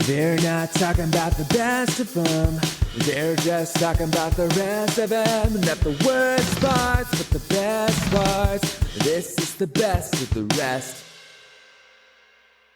They're not talking about the best of them. They're just talking about the rest of them. Not the worst parts, but the best parts. This is the best of the rest.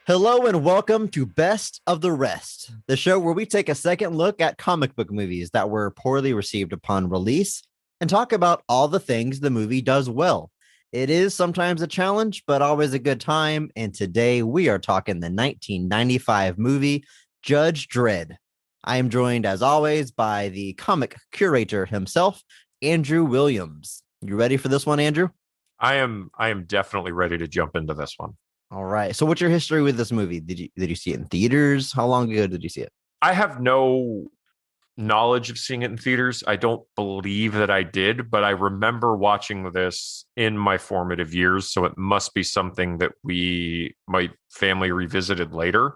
Hello and welcome to Best of the Rest, the show where we take a second look at comic book movies that were poorly received upon release and talk about all the things the movie does well. It is sometimes a challenge, but always a good time. And today we are talking the 1995 movie, Judge Dredd. I am joined, as always, by the comic curator himself, Andrew Williams. You ready for this one, Andrew? I am definitely ready to jump into this one. All right. So what's your history with this movie? Did you see it in theaters? How long ago did you see it? I have no knowledge of seeing it in theaters. I don't believe that I did, but I remember watching this in my formative years. So it must be something that my family revisited later.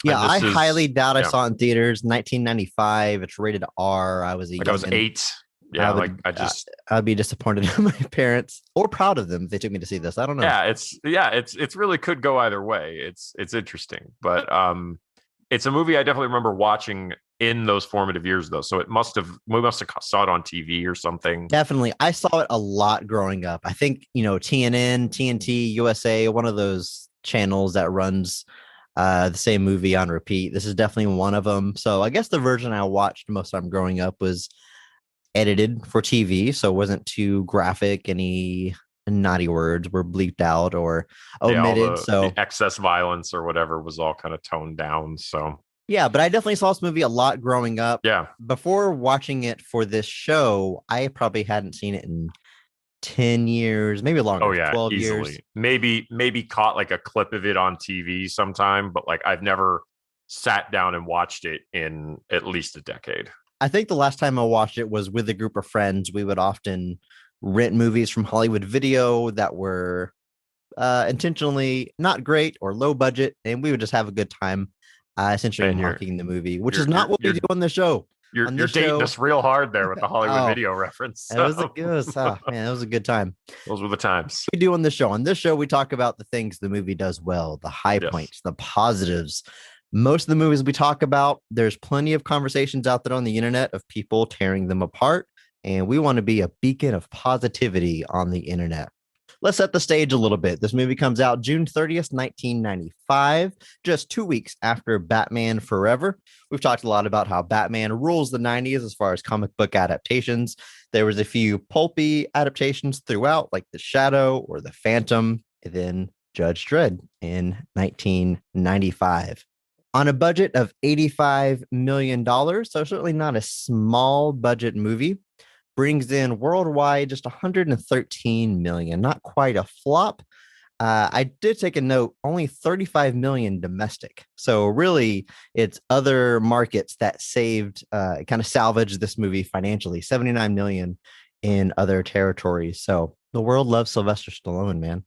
Yeah, I highly doubt I saw it in theaters. 1995. It's rated R. I was 8. Yeah, I'd be disappointed in my parents or proud of them if they took me to see this. I don't know. Yeah, it's really could go either way. It's interesting, but it's a movie I definitely remember watching in those formative years, though. So we must have saw it on TV or something. Definitely, I saw it a lot growing up. I think TNN, TNT, USA, one of those channels that runs the same movie on repeat. This is definitely one of them. So I guess the version I watched most of the time growing up was edited for TV, so it wasn't too graphic. Any naughty words were bleeped out or omitted. The excess violence or whatever was all kind of toned down. So yeah, but I definitely saw this movie a lot growing up. Yeah. Before watching it for this show, I probably hadn't seen it in 10 years, maybe longer. Oh yeah, 12 easily. years. Maybe caught like a clip of it on TV sometime, but like I've never sat down and watched it in at least a decade. I think the last time I watched it was with a group of friends. We would often rent movies from Hollywood Video that were intentionally not great or low budget, and we would just have a good time essentially marking the movie, which is not what we do on the show. You're dating us real hard there with the Hollywood Video reference. So. It was a good time. Those were the times. We do on this show. On this show, we talk about the things the movie does well, the high points, the positives. Most of the movies we talk about, there's plenty of conversations out there on the internet of people tearing them apart, and we want to be a beacon of positivity on the internet. Let's set the stage a little bit. This movie comes out June 30th, 1995, just 2 weeks after Batman Forever. We've talked a lot about how Batman rules the 90s as far as comic book adaptations. There was a few pulpy adaptations throughout, like The Shadow or The Phantom, and then Judge Dredd in 1995. On a budget of $85 million, so certainly not a small budget movie, brings in worldwide just $113 million, not quite a flop. I did take a note, only $35 million domestic. So really, it's other markets that kind of salvaged this movie financially, $79 million in other territories. So the world loves Sylvester Stallone, man.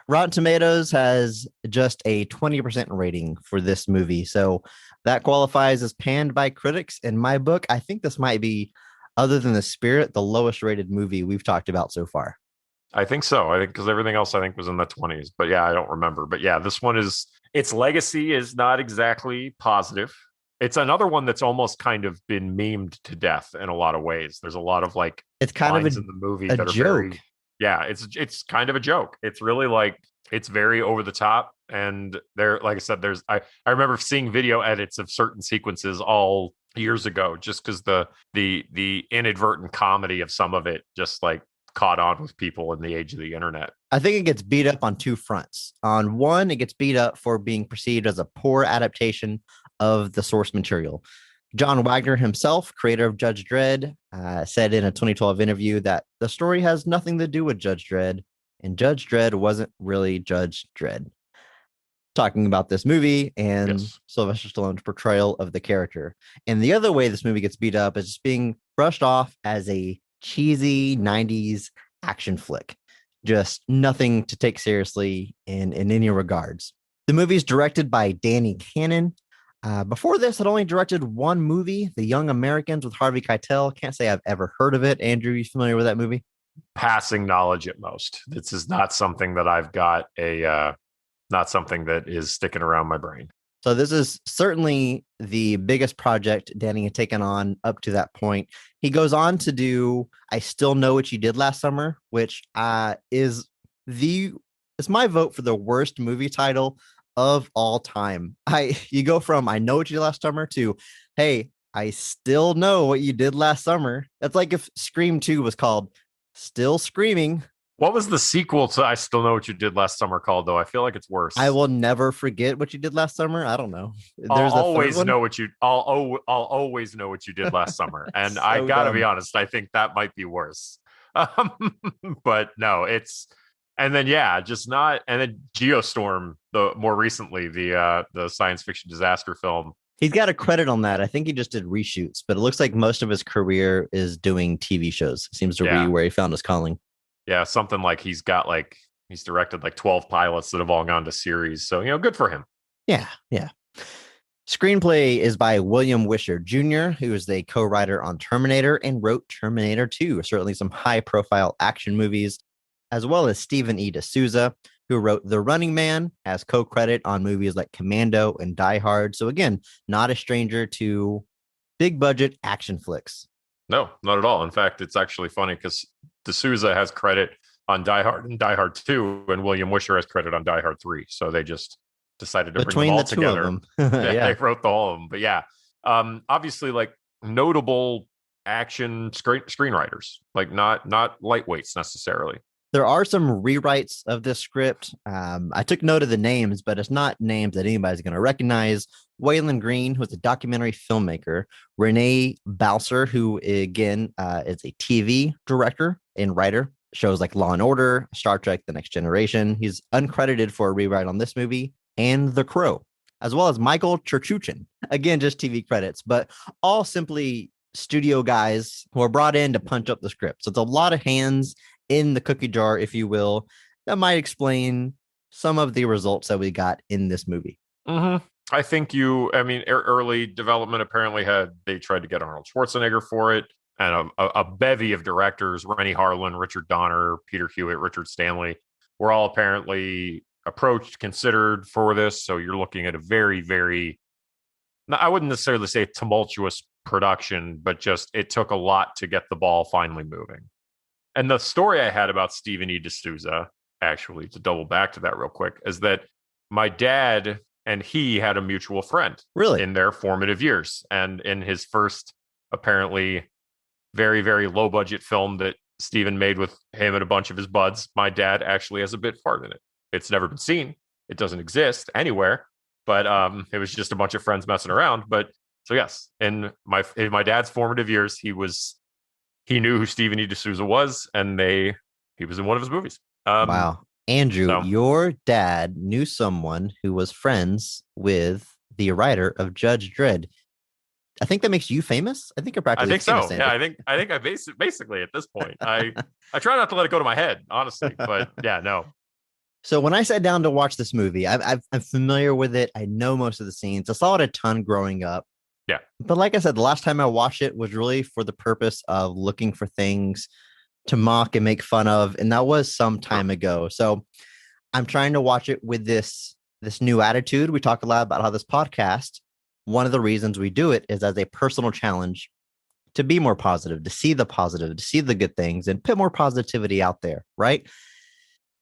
Rotten Tomatoes has just a 20% rating for this movie. So that qualifies as panned by critics. In my book, I think this might be, other than The Spirit, the lowest rated movie we've talked about so far. I think so. I think because everything else I think was in the 20s. But yeah, I don't remember. But yeah, this one its legacy is not exactly positive. It's another one that's almost kind of been memed to death in a lot of ways. There's a lot of like it's kind of in the movie that are joke. It's kind of a joke. It's really like it's very over the top. And there, like I said, I remember seeing video edits of certain sequences all years ago, just because the inadvertent comedy of some of it just like caught on with people in the age of the internet. I think it gets beat up on two fronts. On one, it gets beat up for being perceived as a poor adaptation of the source material. John Wagner himself, creator of Judge Dredd, said in a 2012 interview that the story has nothing to do with Judge Dredd, and Judge Dredd wasn't really Judge Dredd. Talking about this movie and Sylvester Stallone's portrayal of the character. And the other way this movie gets beat up is just being brushed off as a cheesy 90s action flick. Just nothing to take seriously in any regards. The movie is directed by Danny Cannon. Before this, had only directed one movie, The Young Americans with Harvey Keitel. Can't say I've ever heard of it. Andrew, you familiar with that movie? Passing knowledge at most. This is not something that I've got not something that is sticking around my brain. So this is certainly the biggest project Danny had taken on up to that point. He goes on to do I Still Know What You Did Last Summer, which is my vote for the worst movie title of all time. You go from I Know What You Did Last Summer to hey, I Still Know What You Did Last Summer. That's like if Scream 2 was called Still Screaming. What was the sequel to I Still Know What You Did Last Summer called, though? I feel like it's worse. I will never forget what you did last summer. I don't know. I'll always know what you did last summer. And so I gotta be honest, I think that might be worse. But no, and then Geostorm, the more recently, the science fiction disaster film. He's got a credit on that. I think he just did reshoots, but it looks like most of his career is doing TV shows. Seems to be where he found his calling. Yeah, something like he's directed like 12 pilots that have all gone to series. So, good for him. Yeah. Screenplay is by William Wisher Jr., who is the co-writer on Terminator and wrote Terminator 2, certainly some high-profile action movies, as well as Stephen E. D'Souza, who wrote The Running Man, as co-credit on movies like Commando and Die Hard. So again, not a stranger to big-budget action flicks. No, not at all. In fact, it's actually funny because D'Souza has credit on Die Hard and Die Hard 2, and William Wisher has credit on Die Hard 3. So they just decided to bring them all together. They wrote the whole of them. But yeah, obviously, like notable action screenwriters, like not lightweights necessarily. There are some rewrites of this script. I took note of the names, but it's not names that anybody's going to recognize. Waylon Green, who's a documentary filmmaker. Renee Balser, who again is a TV director and writer. Shows like Law and Order, Star Trek: The Next Generation. He's uncredited for a rewrite on this movie and The Crow, as well as Michael Cherchuchin. Again, just TV credits, but all simply studio guys who are brought in to punch up the script. So it's a lot of hands in the cookie jar, if you will, that might explain some of the results that we got in this movie. Mm-hmm. I think early development apparently they tried to get Arnold Schwarzenegger for it, and a bevy of directors, Rennie Harlan, Richard Donner, Peter Hewitt, Richard Stanley, were all apparently approached, considered for this. So you're looking at a very, very, I wouldn't necessarily say tumultuous production, but just it took a lot to get the ball finally moving. And the story I had about Stephen E. D'Souza, actually, to double back to that real quick, is that my dad and he had a mutual friend in their formative years. And in his first, apparently, very, very low budget film that Stephen made with him and a bunch of his buds, my dad actually has a bit part in it. It's never been seen. It doesn't exist anywhere, but it was just a bunch of friends messing around. But so yes, in my dad's formative years, he knew who Stephen E. D'Souza was, and he was in one of his movies. Wow. Andrew, your dad knew someone who was friends with the writer of Judge Dredd. I think that makes you famous. I think you're practically. I think so. Yeah, I think I basically at this point. I try not to let it go to my head, honestly. But yeah, no. So when I sat down to watch this movie, I'm familiar with it. I know most of the scenes. I saw it a ton growing up. Yeah. But like I said, the last time I watched it was really for the purpose of looking for things to mock and make fun of. And that was some time ago. So I'm trying to watch it with this new attitude. We talk a lot about how this podcast, one of the reasons we do it is as a personal challenge to be more positive, to see the positive, to see the good things and put more positivity out there. Right.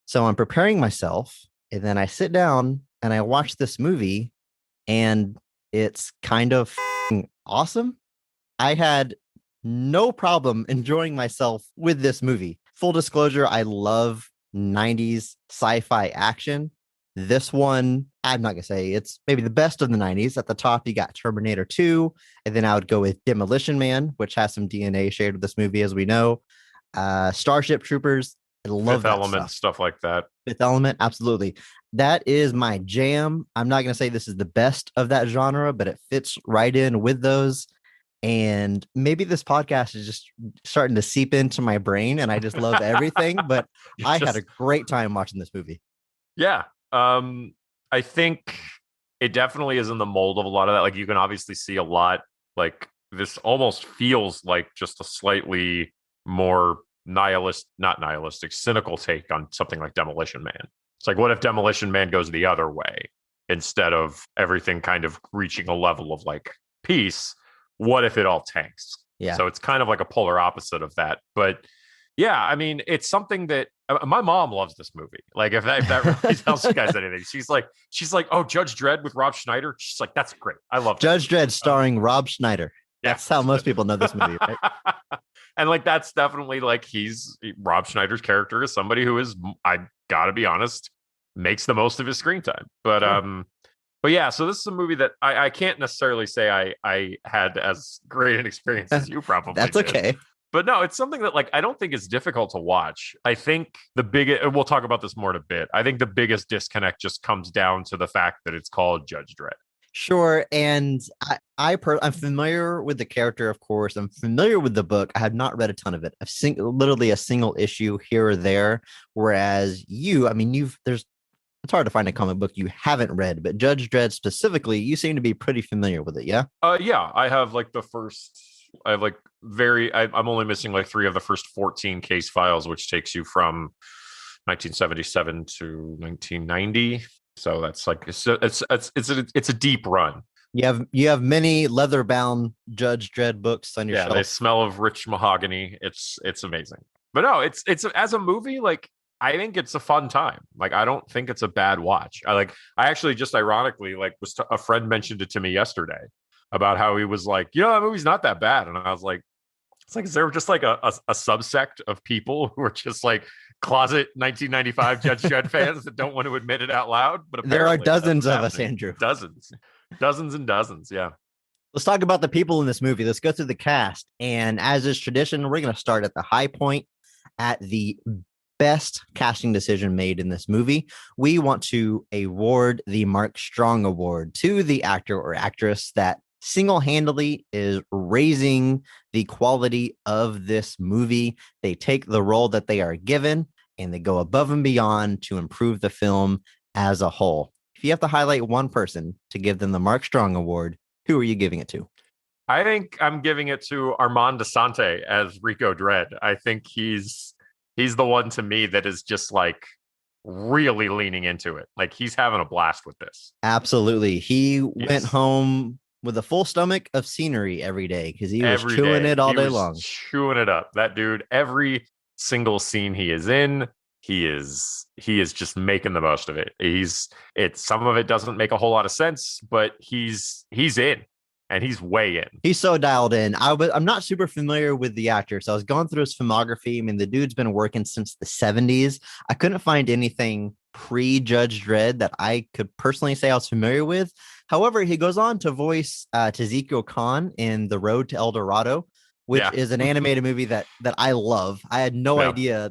So I'm preparing myself and then I sit down and I watch this movie and it's kind of awesome. I had no problem enjoying myself with this movie. Full disclosure, I love 90s sci-fi action. This one, I'm not going to say it's maybe the best of the 90s. At the top, you got Terminator 2, and then I would go with Demolition Man, which has some DNA shared with this movie, as we know. Starship Troopers, I love Fifth Element, stuff like that. Fifth Element, absolutely. That is my jam. I'm not going to say this is the best of that genre, but it fits right in with those. And maybe this podcast is just starting to seep into my brain and I just love everything, but I had a great time watching this movie. Yeah. I think it definitely is in the mold of a lot of that. Like you can obviously see a lot, like this almost feels like just a slightly more not nihilistic, cynical take on something like Demolition Man. It's like, what if Demolition Man goes the other way? instead of everything kind of reaching a level of like peace. What if it all tanks? Yeah. So it's kind of like a polar opposite of that. But yeah, I mean, it's something that my mom loves this movie. Like if that really tells you guys anything, she's like, oh, Judge Dredd with Rob Schneider. She's like, that's great. I love Judge Dredd starring Rob Schneider. That's how most people know this movie, right? And like that's definitely like Rob Schneider's character is somebody who is, I gotta be honest, makes the most of his screen time. But Sure. But yeah, so this is a movie that I can't necessarily say I had as great an experience as you probably That's did. okay. But no, it's something that like I don't think is difficult to watch. I think we'll talk about this more in a bit. I think the biggest disconnect just comes down to the fact that it's called Judge Dredd. Sure, and I'm familiar with the character, of course. I'm familiar with the book. I have not read a ton of it. I've seen literally a single issue here or there. Whereas you, I mean, it's hard to find a comic book you haven't read, but Judge Dredd specifically, you seem to be pretty familiar with it, yeah? Yeah, I have like I'm only missing like 3 of the first 14 case files, which takes you from 1977 to 1990. So that's like it's a deep run. You have many leather-bound Judge Dredd books on your shelf. They smell of rich mahogany. It's amazing. But no, it's as a movie, like I think it's a fun time. Like I don't think it's a bad watch. I actually just ironically like a friend mentioned it to me yesterday about how he was like, that movie's not that bad, and I was like, it's like, is there just like a subsect of people who are just like closet 1995 Judge Dredd fans that don't want to admit it out loud? But there are dozens of us, Andrew. Dozens and dozens. Yeah. Let's talk about the people in this movie. Let's go through the cast. And as is tradition, we're going to start at the high point, at the best casting decision made in this movie. We want to award the Mark Strong Award to the actor or actress that single-handedly is raising the quality of this movie. They take the role that they are given and they go above and beyond to improve the film as a whole. If you have to highlight one person to give them the Mark Strong Award, who are you giving it to? I think I'm giving it to Armand Desante as Rico Dredd. I think he's the one to me that is just like really leaning into it. Like he's having a blast with this. Absolutely. He went home with a full stomach of scenery every day because he was chewing it all day long. Chewing it up. That dude, every single scene he is in, he is just making the most of it. Some of it doesn't make a whole lot of sense, but he's in. And he's way in. He's so dialed in. I'm not super familiar with the actor, so I was going through his filmography. I mean, the dude's been working since the 70s. I couldn't find anything pre-Judge Dredd that I could personally say I was familiar with. However, he goes on to voice Tezeko Khan in The Road to El Dorado, which is an animated movie that I love. I had no idea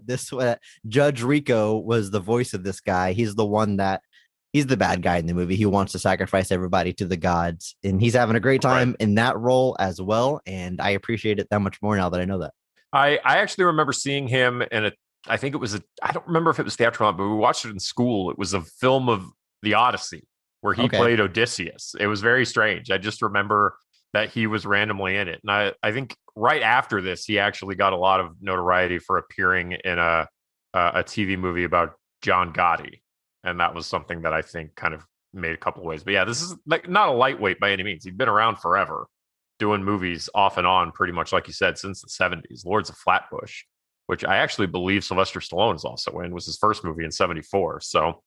Judge Rico was the voice of this guy. He's the bad guy in the movie. He wants to sacrifice everybody to the gods, and he's having a great time in that role as well. And I appreciate it that much more now that I know that. I actually remember seeing him in I don't remember if it was theatrical, but we watched it in school. It was a film of the Odyssey where he played Odysseus. It was very strange. I just remember that he was randomly in it. And I think right after this, he actually got a lot of notoriety for appearing in a TV movie about John Gotti. And that was something that I think kind of made a couple of ways. But yeah, this is like not a lightweight by any means. He'd been around forever doing movies off and on, pretty much like you said, since the 70s. Lords of Flatbush, which I actually believe Sylvester Stallone is also in, was his first movie in 74. So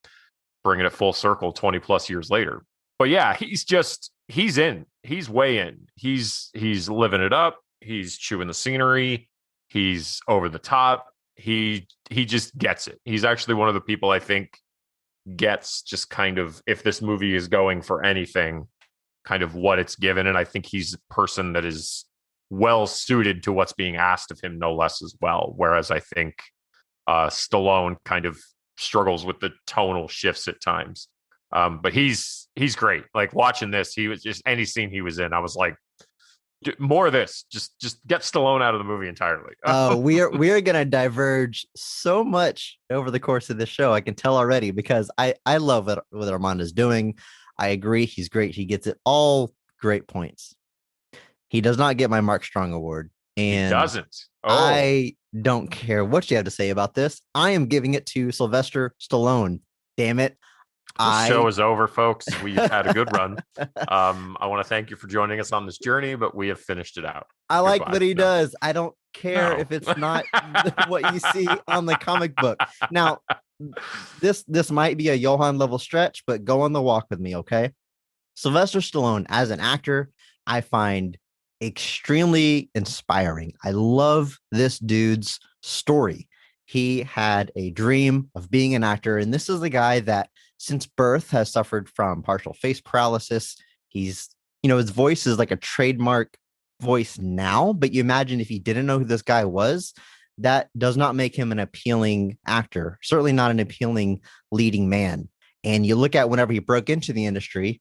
bringing it full circle 20 plus years later. But yeah, he's in. He's way in. He's living it up. He's chewing the scenery. He's over the top. He just gets it. He's actually one of the people I think gets just kind of, if this movie is going for anything, kind of what it's given. And I think he's a person that is well suited to what's being asked of him, no less as well. Whereas I think Stallone kind of struggles with the tonal shifts at times. But he's great. Like watching this, he was just any scene he was in, I was like, more of this. Just get Stallone out of the movie entirely. We are going to diverge so much over the course of this show. I can tell already because I love what Armand is doing. I agree. He's great. He gets it all great points. He does not get my Mark Strong Award. And he doesn't. I don't care what you have to say about this. I am giving it to Sylvester Stallone. Damn it. This show is over, folks. We've had a good run. I want to thank you for joining us on this journey, but we have finished it out. I like what he does. I don't care if it's not what you see on the comic book. Now, this might be a Johan level stretch, but go on the walk with me, okay? Sylvester Stallone as an actor, I find extremely inspiring. I love this dude's story. He had a dream of being an actor, and this is the guy that since birth has suffered from partial face paralysis. He's, his voice is like a trademark voice now, but you imagine if you didn't know who this guy was, that does not make him an appealing actor, certainly not an appealing leading man. And you look at whenever he broke into the industry,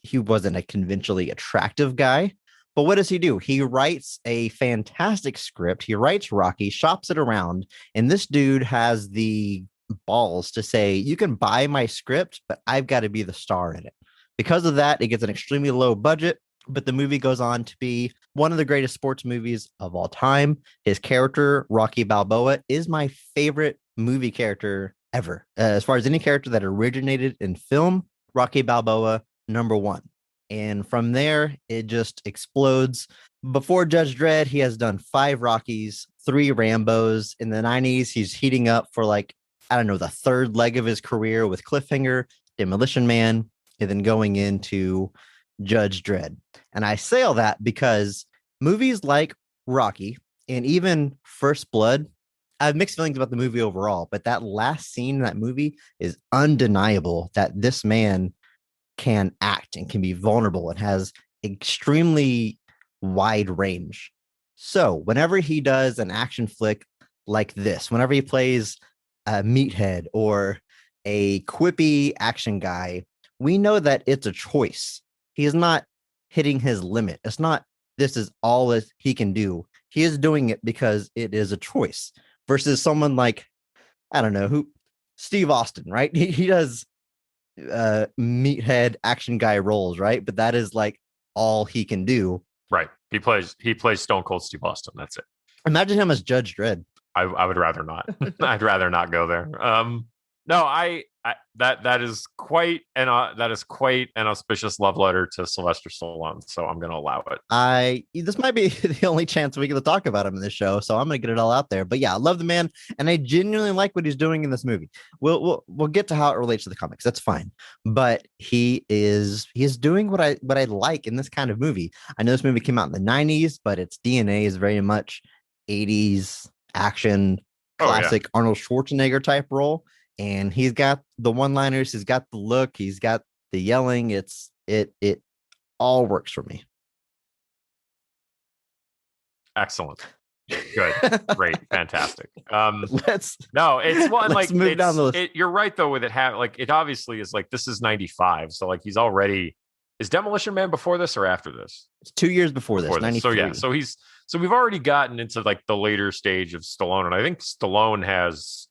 he wasn't a conventionally attractive guy. But what does he do? He writes a fantastic script. He writes Rocky, shops it around, and this dude has the balls to say, you can buy my script, but I've got to be the star in it. Because of that, it gets an extremely low budget, but the movie goes on to be one of the greatest sports movies of all time. His character, Rocky Balboa, is my favorite movie character ever. As far as any character that originated in film, Rocky Balboa, number one. And from there, it just explodes. Before Judge Dredd, he has done 5 Rockies, 3 Rambos. In the 90s, he's heating up for the third leg of his career with Cliffhanger, Demolition Man, and then going into Judge Dredd. And I say all that because movies like Rocky and even First Blood, I have mixed feelings about the movie overall, but that last scene in that movie is undeniable that this man can act and can be vulnerable and has extremely wide range. So whenever he does an action flick like this, whenever he plays a meathead or a quippy action guy, we know that it's a choice. He is not hitting his limit. It's not, this is all that he can do. He is doing it because it is a choice versus someone like, Steve Austin, right? He does meathead action guy roles, right? But that is like all he can do. Right. He plays Stone Cold Steve Austin. That's it. Imagine him as Judge Dredd. I would rather not. I'd rather not go there. No, that is quite an auspicious love letter to Sylvester Stallone. So I'm going to allow it. This might be the only chance we get to talk about him in this show, so I'm going to get it all out there. But yeah, I love the man, and I genuinely like what he's doing in this movie. We'll get to how it relates to the comics. That's fine, but he is doing what I like in this kind of movie. I know this movie came out in the 90s, but its DNA is very much 80s action, classic Arnold Schwarzenegger type role. And he's got the one-liners, he's got the look, he's got the yelling. It all works for me. Excellent. Good. Great. Fantastic. Let's move down the list. You're right though, with it obviously is like, this is 95. So like he's already, is Demolition Man before this or after this? It's 2 years before this. 93. So we've already gotten into like the later stage of Stallone. And I think Stallone has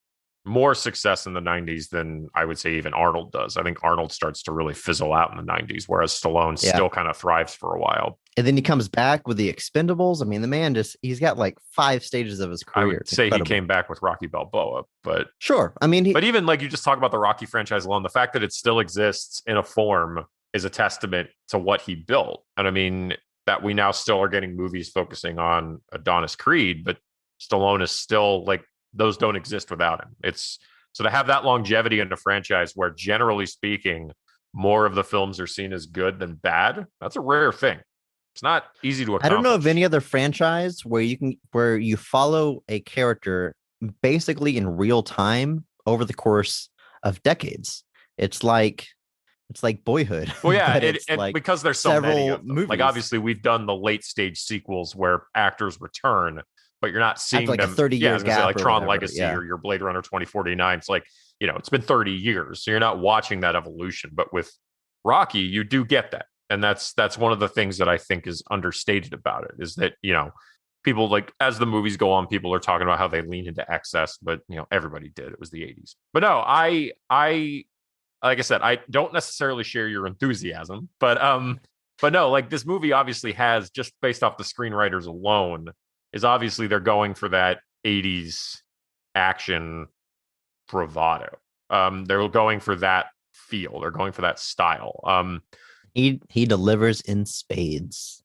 more success in the 90s than I would say even Arnold does. I think Arnold starts to really fizzle out in the 90s, whereas Stallone still kind of thrives for a while. And then he comes back with the Expendables. I mean, the man he's got like 5 stages of his career. I would say he came back with Rocky Balboa, but sure. I mean, but even like you just talk about the Rocky franchise alone, the fact that it still exists in a form is a testament to what he built. And I mean, that we now still are getting movies focusing on Adonis Creed, but Stallone is still like, those don't exist without him. It's so to have that longevity in a franchise where generally speaking, more of the films are seen as good than bad. That's a rare thing. It's not easy to accomplish. I don't know of any other franchise where you follow a character basically in real time over the course of decades. It's like Boyhood. Well, yeah, because there's so many of them. Movies. Like obviously we've done the late stage sequels where actors return, but you're not seeing like them. A 30 years gap, like Tron Legacy or your Blade Runner 2049. It's like, it's been 30 years, so you're not watching that evolution. But with Rocky, you do get that, and that's one of the things that I think is understated about it. Is that people like as the movies go on, people are talking about how they lean into excess, but everybody did. It was the 80s. But no, I like I said, I don't necessarily share your enthusiasm, but no, like this movie obviously has, just based off the screenwriters alone, is obviously they're going for that 80s action bravado. They're going for that feel. They're going for that style. He delivers in spades.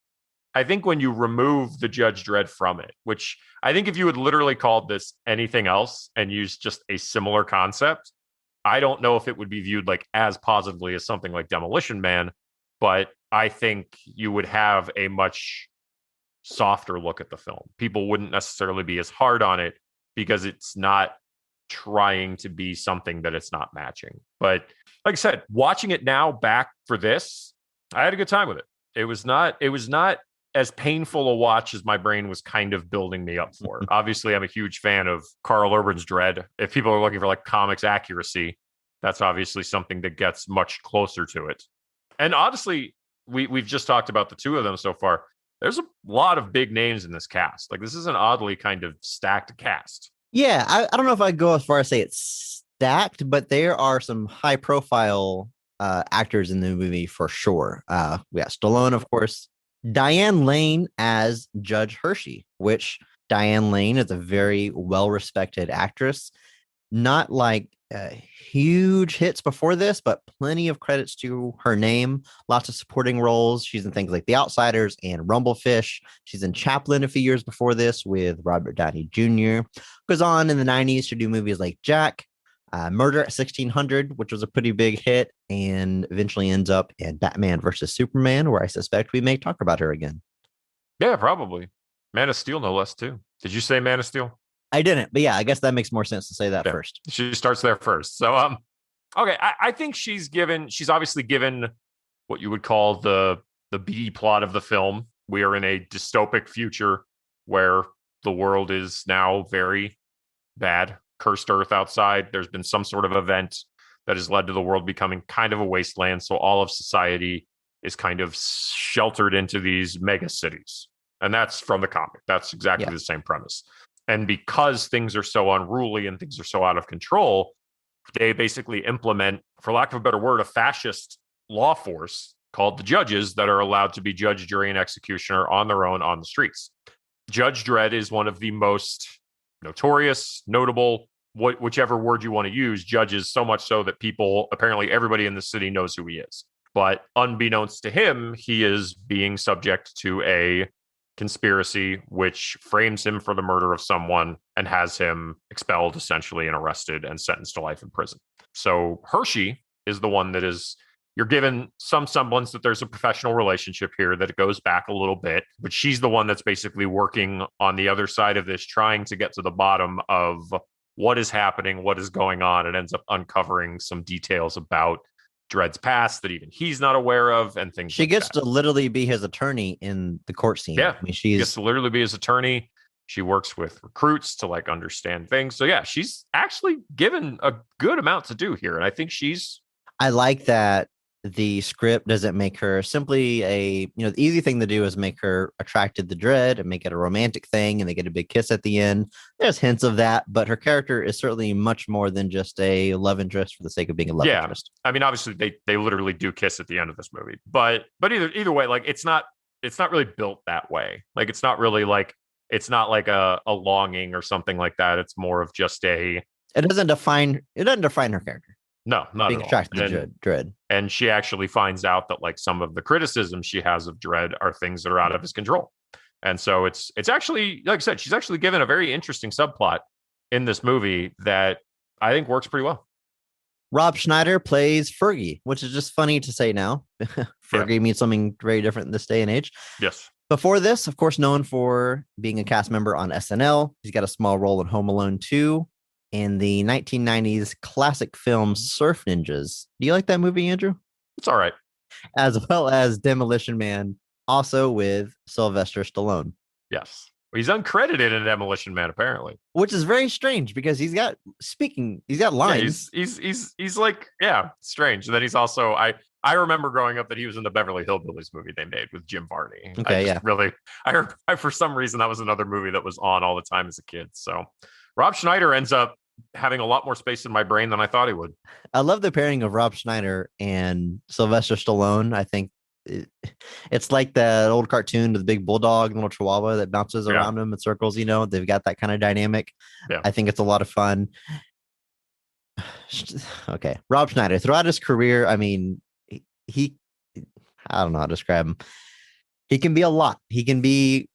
I think when you remove the Judge Dredd from it, which I think if you had literally called this anything else and used just a similar concept, I don't know if it would be viewed like as positively as something like Demolition Man, but I think you would have a much softer look at the film. People wouldn't necessarily be as hard on it because it's not trying to be something that it's not matching. But like I said, watching it now back for this, I had a good time with it. It was not as painful a watch as my brain was kind of building me up for. Obviously, I'm a huge fan of Carl Urban's Dredd. If people are looking for like comics accuracy, that's obviously something that gets much closer to it. And honestly, we've just talked about the two of them so far. There's a lot of big names in this cast. Like, this is an oddly kind of stacked cast. Yeah, I don't know if I'd go as far as say it's stacked, but there are some high profile actors in the movie for sure. We got Stallone, of course. Diane Lane as Judge Hershey, which Diane Lane is a very well-respected actress. Not like huge hits before this, but plenty of credits to her name. Lots of supporting roles. She's in things like The Outsiders and Rumblefish. She's in Chaplin a few years before this with Robert Downey Jr. Goes on in the 90s to do movies like Jack, Murder at 1600, which was a pretty big hit, and eventually ends up in Batman versus Superman, where I suspect we may talk about her again. Yeah, probably. Man of Steel, no less, too. Did you say Man of Steel? I didn't, but yeah, I guess that makes more sense to say that first. She starts there first. So, okay, I think she's obviously given what you would call the B plot of the film. We are in a dystopic future where the world is now very bad. Cursed earth outside. There's been some sort of event that has led to the world becoming kind of a wasteland. So all of society is kind of sheltered into these mega cities. And that's from the comic. That's exactly the same premise. And because things are so unruly and things are so out of control, they basically implement, for lack of a better word, a fascist law force called the judges that are allowed to be judge, jury, and executioner on their own on the streets. Judge Dredd is one of the most notorious, notable, whichever word you want to use, judges, so much so that apparently everybody in the city knows who he is. But unbeknownst to him, he is being subject to a conspiracy which frames him for the murder of someone and has him expelled essentially and arrested and sentenced to life in prison. So Hershey is the one that you're given some semblance that there's a professional relationship here, that it goes back a little bit, but she's the one that's basically working on the other side of this, trying to get to the bottom of what is happening, what is going on. It ends up uncovering some details about Dredd's past that even he's not aware of, and things. She gets to literally be his attorney in the court scene. Yeah, I mean, she gets to literally be his attorney. She works with recruits to like understand things. So yeah, she's actually given a good amount to do here, and I think I like that the script doesn't make her simply the easy thing to do is make her attracted to Dredd and make it a romantic thing, and they get a big kiss at the end. There's hints of that, but her character is certainly much more than just a love interest for the sake of being a love interest. I mean, obviously they literally do kiss at the end of this movie, but either way, like it's not really built that way. Like it's not like a longing or something like that. It's more of just it doesn't define her character. No, not being attracted to Dredd. And she actually finds out that like some of the criticisms she has of Dredd are things that are out of his control. And so it's actually, like I said, she's actually given a very interesting subplot in this movie that I think works pretty well. Rob Schneider plays Fergie, which is just funny to say now. Fergie means something very different in this day and age. Yes. Before this, of course, known for being a cast member on SNL. He's got a small role in Home Alone 2. In the 1990s classic film Surf Ninjas. Do you like that movie, Andrew? It's all right. As well as Demolition Man, also with Sylvester Stallone. Yes. Well, he's uncredited in Demolition Man, apparently. Which is very strange because he's got lines. Yeah, he's like, strange. And then he's also, I remember growing up that he was in the Beverly Hillbillies movie they made with Jim Varney. Okay, really, I for some reason, that was another movie that was on all the time as a kid. So Rob Schneider ends up having a lot more space in my brain than I thought he would. I love the pairing of Rob Schneider and Sylvester Stallone. I think it's like that old cartoon with the big bulldog and little chihuahua that bounces around him in circles. They've got that kind of dynamic. Yeah. I think it's a lot of fun. Okay, Rob Schneider. Throughout his career, I mean, he I don't know how to describe him. He can be a lot. He can be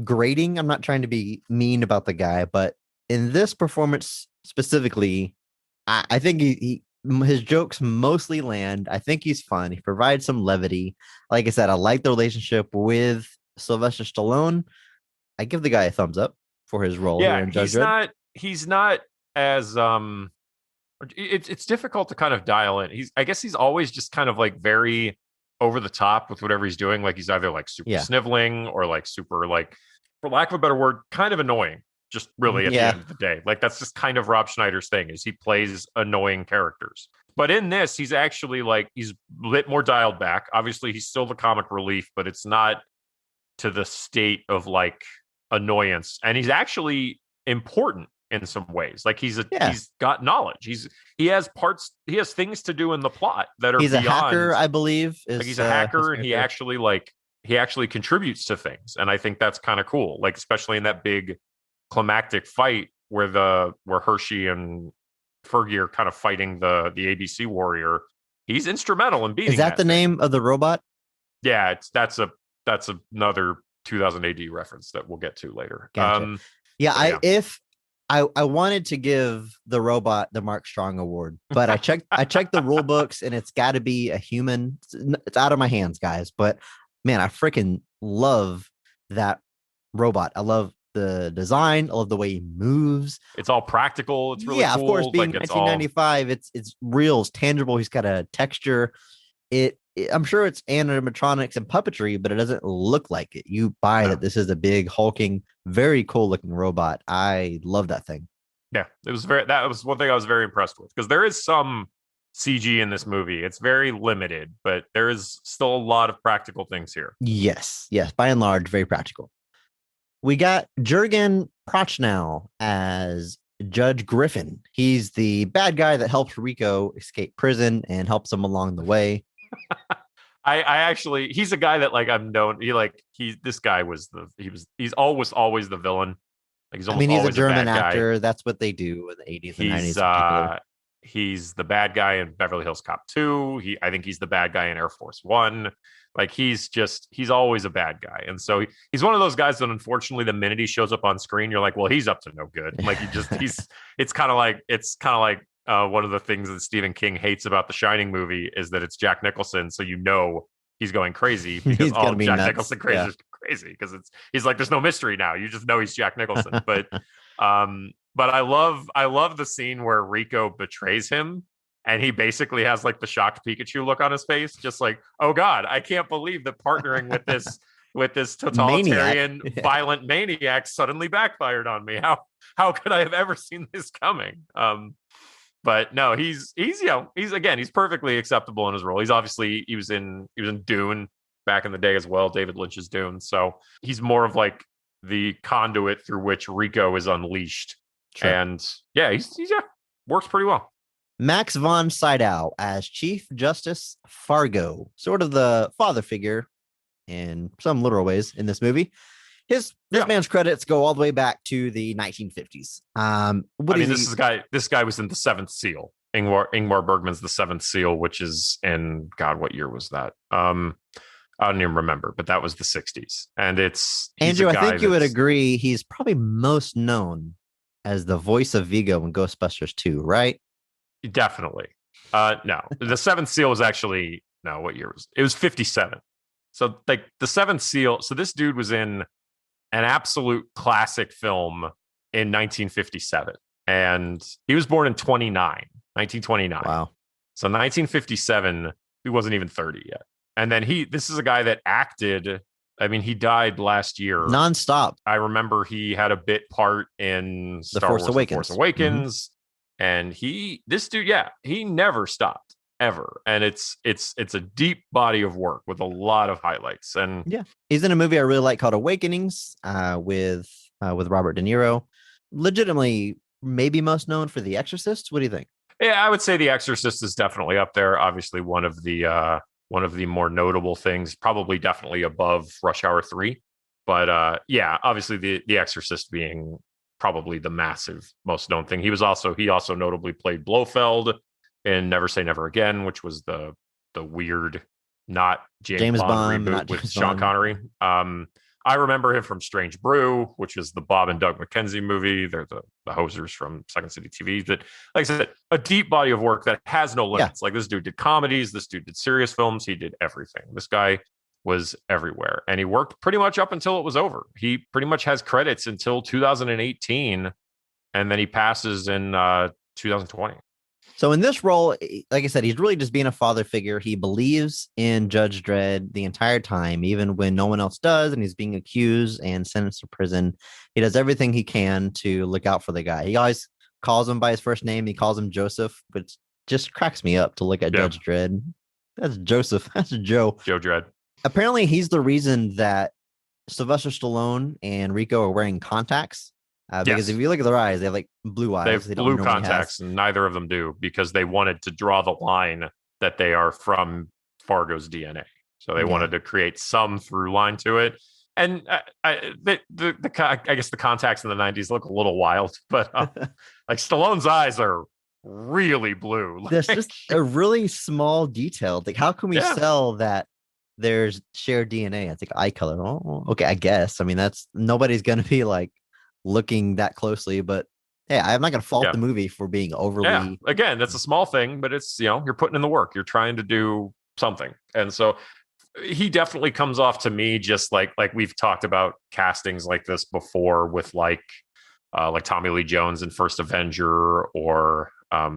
grating. I'm not trying to be mean about the guy, but in this performance specifically, I think his jokes mostly land. I think he's fun. He provides some levity. Like I said, I like the relationship with Sylvester Stallone. I give the guy a thumbs up for his role here Yeah, in Judge Dredd. he's not as it's difficult to kind of dial in. I guess he's always just kind of like very over the top with whatever he's doing. Like he's either like super sniveling or like super like, for lack of a better word, kind of annoying. Just really at the end of the day. Like that's just kind of Rob Schneider's thing, is he plays annoying characters. But in this, he's actually like, he's a bit more dialed back. Obviously, he's still the comic relief, but it's not to the state of like annoyance. And he's actually important in some ways. Like he's got knowledge. He has things to do in the plot that are He's beyond, a hacker, I believe. Like he's a hacker, and he actually contributes to things. And I think that's kind of cool. Like especially in that big climactic fight where Hershey and Fergie are kind of fighting the ABC warrior. He's instrumental in beating. Is that the name of the robot? Yeah, that's another 2000 AD reference that we'll get to later. Gotcha. I wanted to give the robot the Mark Strong Award, but I checked the rule books, and it's got to be a human. It's out of my hands, guys. But man, I freaking love that robot. I love the design. I love the way he moves. It's all practical. It's really cool. Of course, being 1995, it's real. It's tangible. He's got a texture. I'm sure it's animatronics and puppetry, but it doesn't look like it. You buy that this is a big, hulking, very cool looking robot. I love that thing. Yeah, that was one thing I was very impressed with, because there is some CG in this movie. It's very limited, but there is still a lot of practical things here. Yes. By and large, very practical. We got Jurgen Prochnow as Judge Griffin. He's the bad guy that helps Rico escape prison and helps him along the way. I actually, he's a guy that like I've known. This guy he's always the villain. Like he's a German actor. That's what they do in the 80s and 90s. He's the bad guy in Beverly Hills Cop 2. I think he's the bad guy in Air Force One. Like he's always a bad guy. And so he's one of those guys that unfortunately the minute he shows up on screen, you're like, well, he's up to no good. Like it's kind of like one of the things that Stephen King hates about the Shining movie is that it's Jack Nicholson. So he's going crazy because Jack Nicholson crazy is crazy, because he's like, there's no mystery now. You just know he's Jack Nicholson. But I love the scene where Rico betrays him, and he basically has like the shocked Pikachu look on his face, just like, oh God, I can't believe that partnering with this totalitarian violent maniac suddenly backfired on me. How could I have ever seen this coming? But no, he's perfectly acceptable in his role. He was in Dune back in the day as well, David Lynch's Dune. So he's more of like the conduit through which Rico is unleashed. Sure. And yeah, he's works pretty well. Max von Sydow as Chief Justice Fargo, sort of the father figure in some literal ways in this movie. This man's credits go all the way back to the 1950s. This guy was in The Seventh Seal. Ingmar Bergman's The Seventh Seal, which is in, God, what year was that? I don't even remember, but that was the 60s. And Andrew, I think you would agree he's probably most known as the voice of Vigo in Ghostbusters 2, right? Definitely. No, The Seventh Seal was actually, no, what year was it? It was 57. So like The Seventh Seal. So this dude was in an absolute classic film in 1957. And he was born in 1929. Wow. So 1957, he wasn't even 30 yet. And then this is a guy that acted. I mean, he died last year. Nonstop. I remember he had a bit part in The Force Awakens. Mm-hmm. And this dude, he never stopped ever. And it's a deep body of work with a lot of highlights. And yeah, he's in a movie I really like called Awakenings with Robert De Niro. Legitimately, maybe most known for The Exorcist. What do you think? Yeah, I would say The Exorcist is definitely up there. Obviously, one of the more notable things, probably definitely above Rush Hour 3. But obviously The Exorcist being probably the massive, most known thing. He also notably played Blofeld in Never Say Never Again, which was the weird, not James Bond reboot not with James Sean Bond. Connery. I remember him from Strange Brew, which is the Bob and Doug McKenzie movie. They're the hosers from Second City TV. But like I said, a deep body of work that has no limits. Like this dude did comedies, this dude did serious films, he did everything. This guy was everywhere, and he worked pretty much up until it was over. He pretty much has credits until 2018, and then he passes in 2020. So in this role, like I said, he's really just being a father figure. He believes in Judge Dredd the entire time, even when no one else does, and he's being accused and sentenced to prison. He does everything he can to look out for the guy. He always calls him by his first name. He calls him Joseph, which just cracks me up to look at Judge Dredd. That's Joseph. That's Joe. Joe Dredd. Apparently, he's the reason that Sylvester Stallone and Rico are wearing contacts. Because if you look at their eyes, they have like blue eyes. They have blue contacts, and neither of them do, because they wanted to draw the line that they are from Fargo's DNA. So they wanted to create some through line to it. And I guess the contacts in the 90s look a little wild, but like Stallone's eyes are really blue. There's just a really small detail. Like, how can we sell that there's shared DNA? I think eye color. Oh, okay, I guess. I mean, nobody's going to be like looking that closely, but hey, I'm not going to fault the movie for being overly. Yeah. Again, that's a small thing, but it's, you're putting in the work. You're trying to do something. And so he definitely comes off to me just like we've talked about castings like this before with like Tommy Lee Jones in First Avenger, or I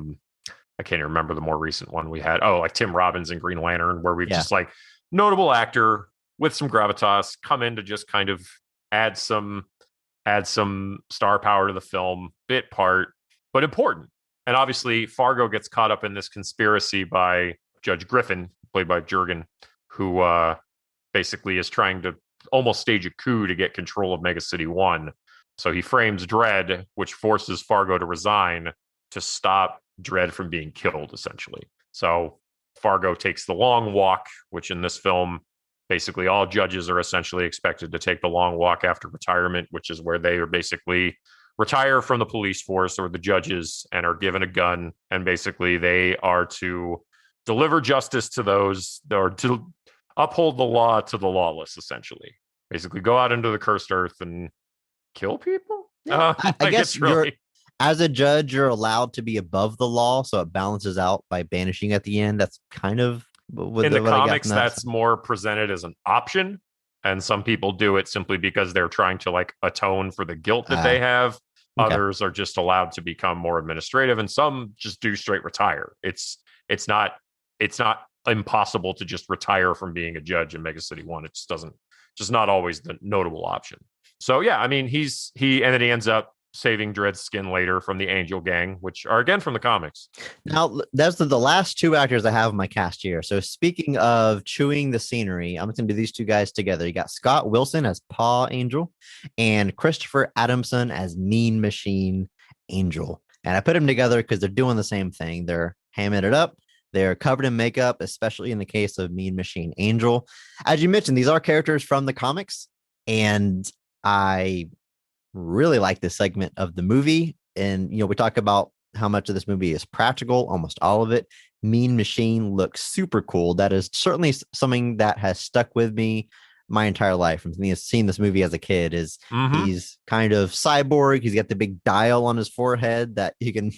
can't even remember the more recent one we had. Oh, like Tim Robbins in Green Lantern, where we've just like notable actor with some gravitas come in to just kind of add some star power to the film, bit part, but important. And obviously Fargo gets caught up in this conspiracy by Judge Griffin, played by Jurgen, who basically is trying to almost stage a coup to get control of Mega City 1. So he frames Dredd, which forces Fargo to resign to stop Dredd from being killed, essentially. So Fargo takes the long walk, which in this film, basically all judges are essentially expected to take the long walk after retirement, which is where they are basically retire from the police force or the judges and are given a gun. And basically they are to deliver justice to those, or to uphold the law to the lawless, essentially. Basically go out into the cursed earth and kill people. I guess as a judge, you're allowed to be above the law, so it balances out by banishing at the end. That's kind of in the comics, that's more presented as an option, and some people do it simply because they're trying to like atone for the guilt that they have. Others are just allowed to become more administrative, and some just do straight retire. It's not impossible to just retire from being a judge in Mega City 1. It just not always the notable option. So yeah, I mean, and then he ends up saving Dredd's skin later from the Angel Gang, which are again from the comics. Now, that's the last two actors I have in my cast here. So speaking of chewing the scenery, I'm going to do these two guys together. You got Scott Wilson as Paw Angel and Christopher Adamson as Mean Machine Angel. And I put them together because they're doing the same thing. They're hamming it up. They're covered in makeup, especially in the case of Mean Machine Angel. As you mentioned, these are characters from the comics, and I really like this segment of the movie. And we talk about how much of this movie is practical, almost all of it. Mean Machine looks super cool. That is certainly something that has stuck with me my entire life. From seeing this movie as a kid, is he's kind of cyborg. He's got the big dial on his forehead that he can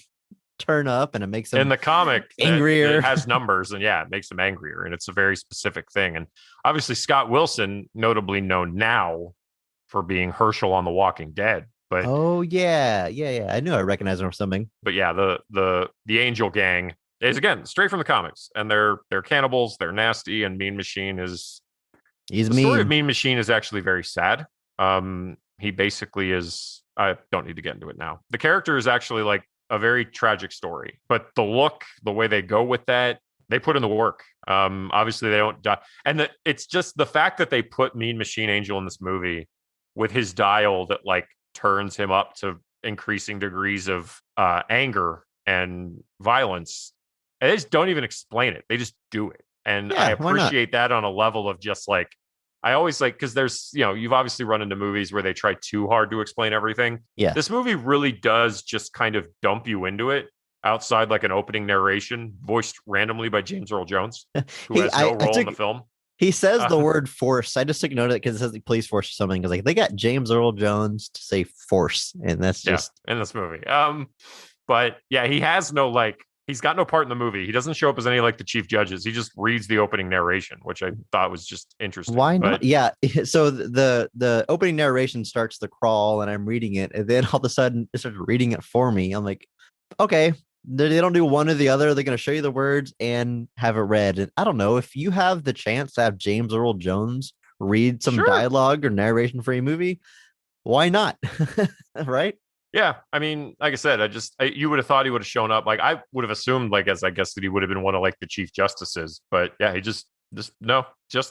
turn up, and it makes him in the comic angrier. It has numbers, and it makes him angrier, and it's a very specific thing. And obviously Scott Wilson, notably known now for being Herschel on The Walking Dead. But I knew I recognized him from something. But yeah, the Angel Gang is again straight from the comics, and they're cannibals, they're nasty, and Mean Machine he's mean. Story of Mean Machine is actually very sad. He basically is. I don't need to get into it now. The character is actually like a very tragic story, but the way they go with that, they put in the work. Obviously they don't die, and it's just the fact that they put Mean Machine Angel in this movie with his dial that like turns him up to increasing degrees of anger and violence. And they just don't even explain it. They just do it. And I appreciate that on a level of just like, I always like, because there's, you've obviously run into movies where they try too hard to explain everything. Yeah. This movie really does just kind of dump you into it outside like an opening narration voiced randomly by James Earl Jones, who has no role in the film. He says the word force. I just took note of it because it says like police force or something. Because like they got James Earl Jones to say force, and that's just in this movie. But yeah, he has no like. He's got no part in the movie. He doesn't show up as any like the chief judges. He just reads the opening narration, which I thought was just interesting. Why not? Yeah. So the opening narration starts the crawl, and I'm reading it, and then all of a sudden it starts reading it for me. I'm like, okay. They don't do one or the other. They're going to show you the words and have it read. And I don't know if you have the chance to have James Earl Jones read some dialogue or narration for a movie. Why not? Right? Yeah. I mean, like I said, you would have thought he would have shown up. Like I would have assumed, like, as I guess that he would have been one of like the chief justices. But yeah, he just the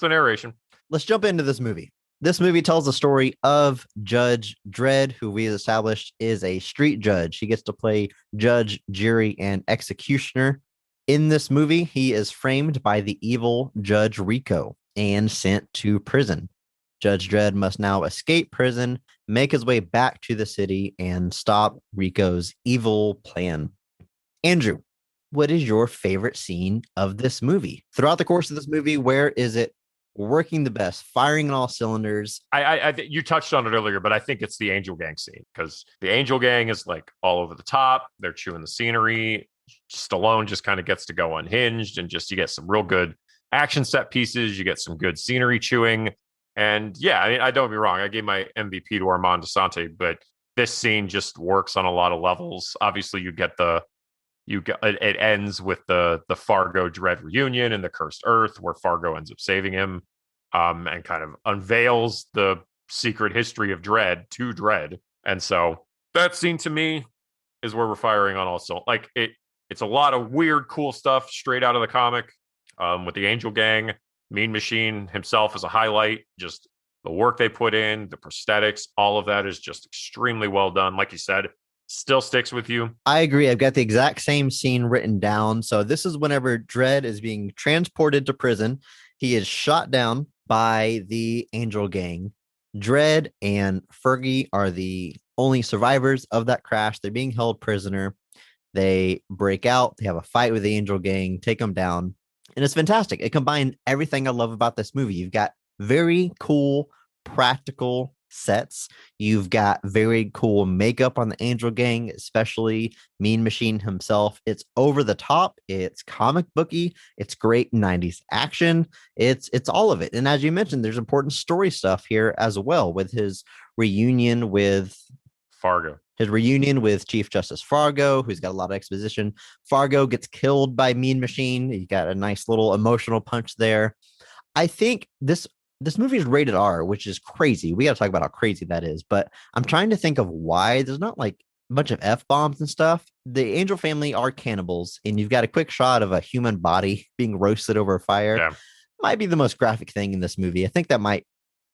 narration. Let's jump into this movie. This movie tells the story of Judge Dredd, who we established is a street judge. He gets to play judge, jury, and executioner. In this movie, he is framed by the evil Judge Rico and sent to prison. Judge Dredd must now escape prison, make his way back to the city, and stop Rico's evil plan. Andrew, what is your favorite scene of this movie? Throughout the course of this movie, where is it working the best, firing on all cylinders? I you touched on it earlier, but I think it's the Angel Gang scene, because the Angel Gang is like all over the top. They're chewing the scenery. Stallone just kind of gets to go unhinged, and just you get some real good action set pieces. You get some good scenery chewing, and yeah, I mean, I don't get me wrong. I gave my MVP to Armand Desante, but this scene just works on a lot of levels. Obviously, it ends with the Fargo Dredd reunion in the cursed earth, where Fargo ends up saving him, and kind of unveils the secret history of Dredd to Dredd. And so that scene to me is where we're firing on all cylinders. Like it's a lot of weird, cool stuff straight out of the comic, with the Angel Gang. Mean Machine himself is a highlight. Just the work they put in, the prosthetics, all of that is just extremely well done. Like you said, still sticks with you. I agree. I've got the exact same scene written down. So this is whenever Dredd is being transported to prison. He is shot down by the Angel Gang. Dredd and Fergie are the only survivors of that crash. They're being held prisoner. They break out. They have a fight with the Angel Gang, take them down. And it's fantastic. It combined everything I love about this movie. You've got very cool, practical sets. You've got very cool makeup on the Angel Gang, especially Mean Machine himself. It's over the top. It's comic booky. It's great 90s action. It's all of it. And as you mentioned, there's important story stuff here as well, with his reunion with Fargo. His reunion with Chief Justice Fargo, who's got a lot of exposition. Fargo gets killed by Mean Machine. You got a nice little emotional punch there. I think this movie is rated R, which is crazy. We got to talk about how crazy that is. But I'm trying to think of why there's not like a bunch of F-bombs and stuff. The Angel family are cannibals, and you've got a quick shot of a human body being roasted over a fire. Yeah. Might be the most graphic thing in this movie. I think that might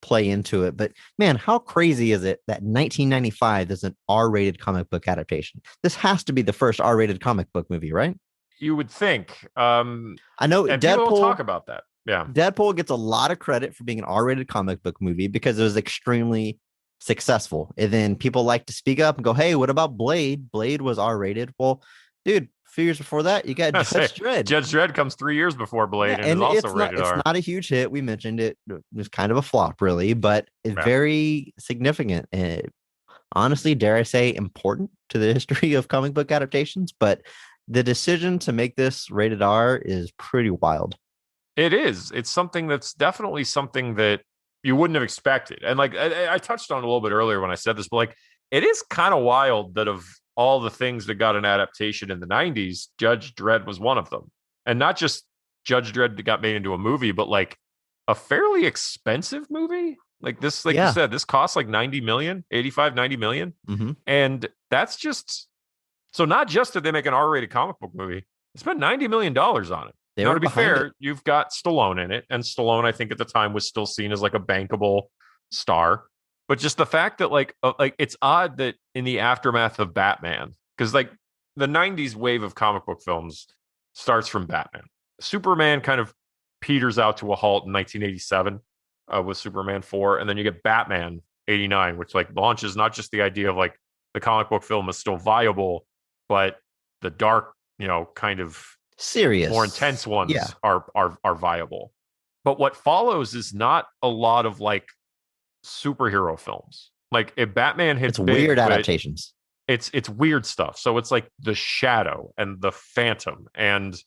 play into it. But man, how crazy is it that 1995 is an R-rated comic book adaptation? This has to be the first R-rated comic book movie, right? You would think. I know and Deadpool, people don't talk about that. Yeah. Deadpool gets a lot of credit for being an R-rated comic book movie because it was extremely successful. And then people like to speak up and go, hey, what about Blade? Blade was R-rated. Well, dude, a few years before that, you got Judge Dredd. Judge Dredd comes 3 years before Blade, and is also rated R. It's not a huge hit. We mentioned it. It was kind of a flop, really, but it's very significant. And honestly, dare I say, important to the history of comic book adaptations. But the decision to make this rated R is pretty wild. It is. It's something that's definitely something that you wouldn't have expected. And like I touched on a little bit earlier when I said this, but like it is kind of wild that of all the things that got an adaptation in the 90s, Judge Dredd was one of them. And not just Judge Dredd that got made into a movie, but like a fairly expensive movie. Like this, like you said, this costs like 90 million, 85, 90 million. Mm-hmm. And that's just, so not just did they make an R-rated comic book movie, they spent $90 million on it. Now, to be fair, you've got Stallone in it, and Stallone, I think at the time, was still seen as like a bankable star. But just the fact that like it's odd that in the aftermath of Batman, because like the 90s wave of comic book films starts from Batman. Superman kind of peters out to a halt in 1987. with Superman 4, and then you get Batman 89, which like launches not just the idea of like the comic book film is still viable, but the dark, kind of serious, more intense ones yeah, are viable. But what follows is not a lot of like superhero films. Like if Batman hits it's big, weird adaptations. It's weird stuff. So it's like The Shadow and The Phantom and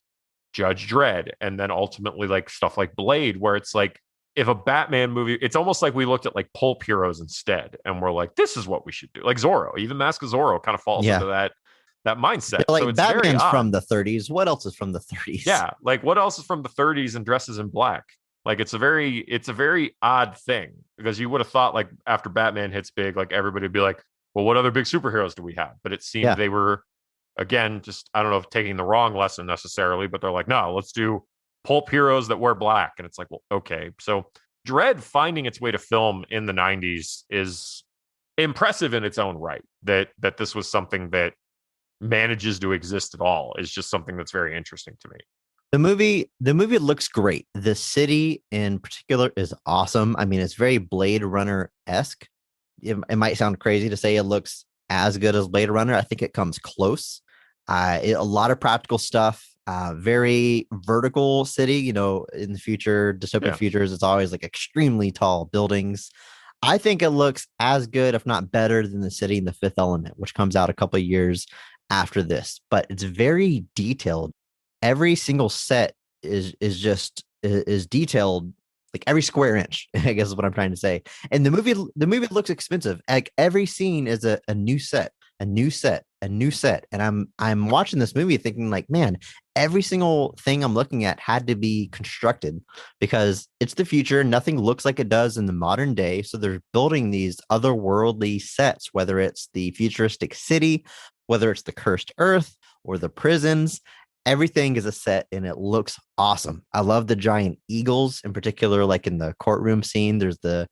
Judge Dredd, and then ultimately like stuff like Blade, where it's like if a Batman movie, it's almost like we looked at like pulp heroes instead, and we're like, this is what we should do. Like Zorro, even Mask of Zorro kind of falls into that mindset. Like so it's Batman's very odd. from the 30s. What else is from the 30s? Yeah, like what else is from the 30s and dresses in black? Like it's a very odd thing, because you would have thought like after Batman hits big, like everybody would be like, well, what other big superheroes do we have? But it seemed they were, again, just, I don't know if taking the wrong lesson necessarily, but they're like, no, let's do pulp heroes that wear black. And it's like, well, okay. So Dredd finding its way to film in the 90s is impressive in its own right. That this was something that manages to exist at all is just something that's very interesting to me. The movie looks great. The city in particular is awesome. I mean, it's very Blade Runner-esque. It might sound crazy to say it looks as good as Blade Runner. I think it comes close. A lot of practical stuff. Very vertical city. In the future, dystopian futures, it's always like extremely tall buildings. I think it looks as good, if not better, than the city in The Fifth Element, which comes out a couple of years after this. But it's very detailed. Every single set is detailed, like every square inch, I guess is what I'm trying to say. And the movie looks expensive. Like every scene is a new set, a new set. And I'm watching this movie thinking like, man, every single thing I'm looking at had to be constructed because it's the future. Nothing looks like it does in the modern day. So they're building these otherworldly sets, whether it's the futuristic city, whether it's the cursed earth or the prisons. Everything is a set and it looks awesome. I love the giant eagles in particular, like in the courtroom scene. There's the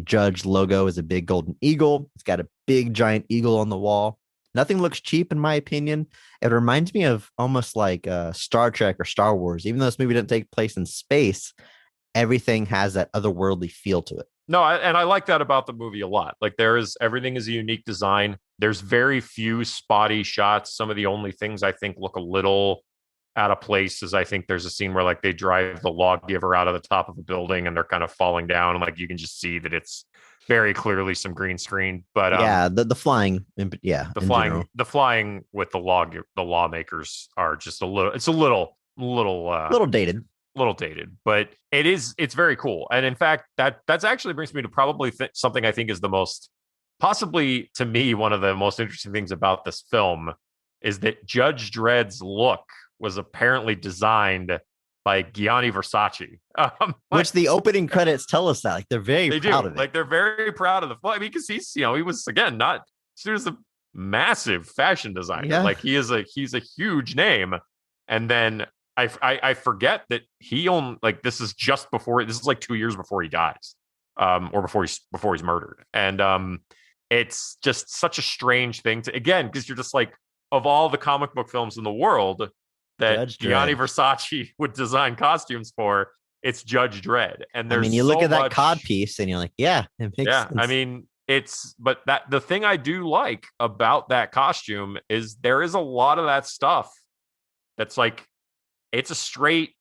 judge logo is a big golden eagle. It's got a big giant eagle on the wall. Nothing looks cheap in my opinion. It reminds me of almost like Star Trek or Star Wars. Even though this movie didn't take place in space, everything has that otherworldly feel to it. No, I like that about the movie a lot. Like everything is a unique design. There's very few spotty shots. Some of the only things I think look a little out of place is I think there's a scene where like they drive the lawgiver out of the top of a building and they're kind of falling down, and like you can just see that it's very clearly some green screen. But the flying, the flying with the lawmakers are just a little dated. Little dated, but it's very cool. And in fact, that's actually brings me to probably something I think is the most, possibly to me, one of the most interesting things about this film is that Judge Dredd's look was apparently designed by Gianni Versace. Which the opening credits tell us that. Like they're very proud of it. Like they're very proud of the film. I mean, because he's, he was again he was a massive fashion designer. Yeah. Like he's a huge name. And then I forget that he owned, like this is like 2 years before he dies, or before he's murdered. And it's just such a strange thing to, again, because you're just like, of all the comic book films in the world that Gianni Versace would design costumes for, it's Judge Dredd. And there's you look at that cod piece and you're like, yeah, it makes sense. I mean, but the thing I do like about that costume is there is a lot of that stuff that's like, it's a straight,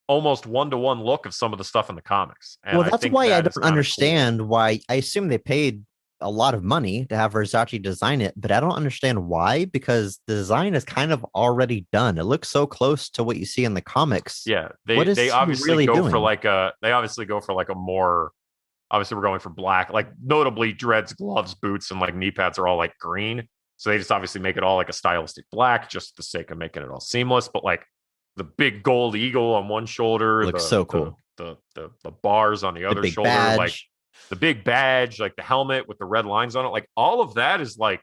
almost one-to-one look of some of the stuff in the comics. And that's why I don't understand why. I assume they paid a lot of money to have Versace design it, but I don't understand why, because the design is kind of already done. It looks so close to what you see in the comics. Yeah, they obviously go for like a more, obviously we're going for black, like notably Dredd's gloves, boots, and like knee pads are all like green. So they just obviously make it all like a stylistic black just for the sake of making it all seamless. But like the big gold eagle on one shoulder looks so cool. The bars on the other shoulder, badge. Like the big badge, like the helmet with the red lines on it, like all of that is like,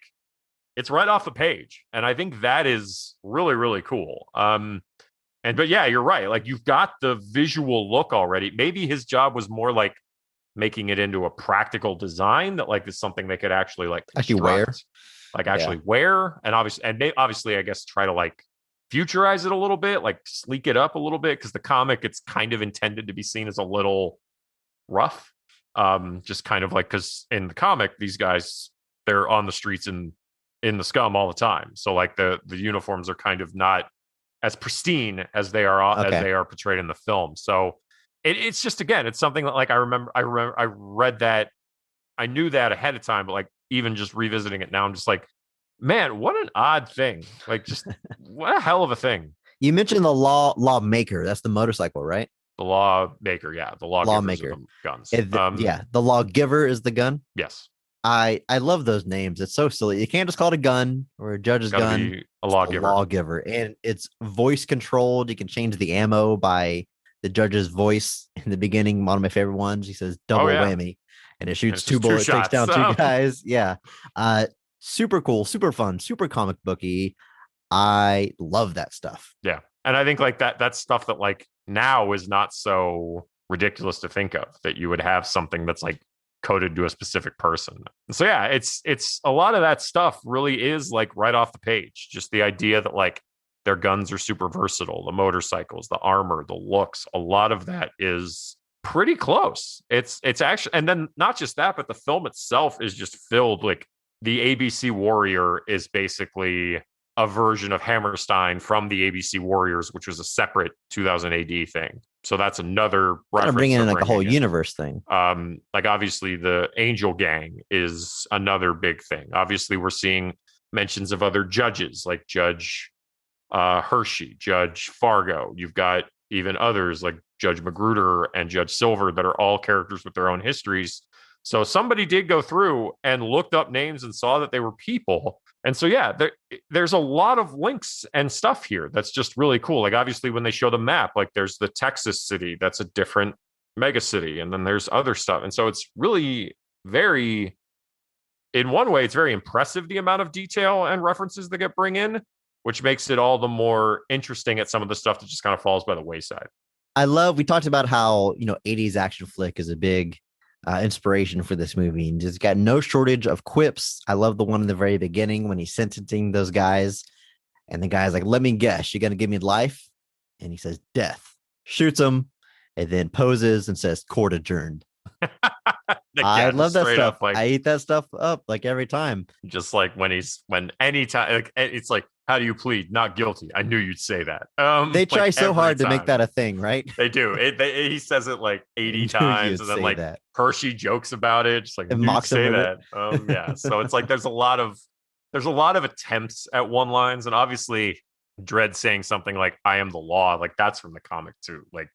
it's right off the page. And I think that is really, really cool. But yeah, you're right. Like you've got the visual look already. Maybe his job was more like making it into a practical design that like is something they could actually like wear, and obviously, I guess try to like futurize it a little bit, like sleek it up a little bit, because the comic, it's kind of intended to be seen as a little rough. Just kind of like, because in the comic, these guys, they're on the streets in the scum all the time. So like the uniforms are kind of not as pristine as they are portrayed in the film. So it's just, again, it's something that, like, I read that, I knew that ahead of time, but like even just revisiting it now, I'm just like, man, what an odd thing. Like, just what a hell of a thing. You mentioned the lawmaker. That's the motorcycle, right? The lawmaker, yeah. The lawmaker. Guns. Yeah, the lawgiver is the gun. Yes. I love those names. It's so silly. You can't just call it a gun or a judge's gun. Be a lawgiver. Lawgiver. And it's voice controlled. You can change the ammo by the judge's voice in the beginning. One of my favorite ones. He says double whammy. And it shoots two bullets, takes down two guys. Yeah. Super cool, super fun, super comic booky. I love that stuff. Yeah. And I think like that's stuff that like now is not so ridiculous to think of, that you would have something that's like coded to a specific person. So yeah, it's a lot of that stuff really is like right off the page. Just the idea that like their guns are super versatile, the motorcycles, the armor, the looks, a lot of that is pretty close. It's actually, and then not just that, but the film itself is just filled, like the ABC Warrior is basically a version of Hammerstein from the ABC Warriors, which was a separate 2000 AD thing. So that's another reference. Bringing in like a whole universe thing. Like obviously the Angel Gang is another big thing. Obviously we're seeing mentions of other judges like Judge Hershey, Judge Fargo. You've got even others like Judge Magruder and Judge Silver that are all characters with their own histories. So somebody did go through and looked up names and saw that they were people. And so, yeah, there's a lot of links and stuff here that's just really cool. Like, obviously, when they show the map, like there's the Texas city, that's a different mega city. And then there's other stuff. And so it's really very, in one way, it's very impressive, the amount of detail and references that get bring in, which makes it all the more interesting at some of the stuff that just kind of falls by the wayside. We talked about how, 80s action flick is a big inspiration for this movie, and just got no shortage of quips. I love the one in the very beginning when he's sentencing those guys, and the guy's like, "Let me guess, you're gonna give me life?" And he says, "Death." Shoots him, and then poses and says, "Court adjourned." I love that stuff. Up, like, I eat that stuff up like every time. Just like when anytime, like, it's like, how do you plead? Not guilty. I knew you'd say that. They try like so hard to make that a thing, right? They do. He says it like 80 times, and then like that. Hershey jokes about it, just like, and mocks say that. Yeah. So it's like there's a lot of attempts at one-liners, and obviously Dredd saying something like "I am the law," like that's from the comic too. Like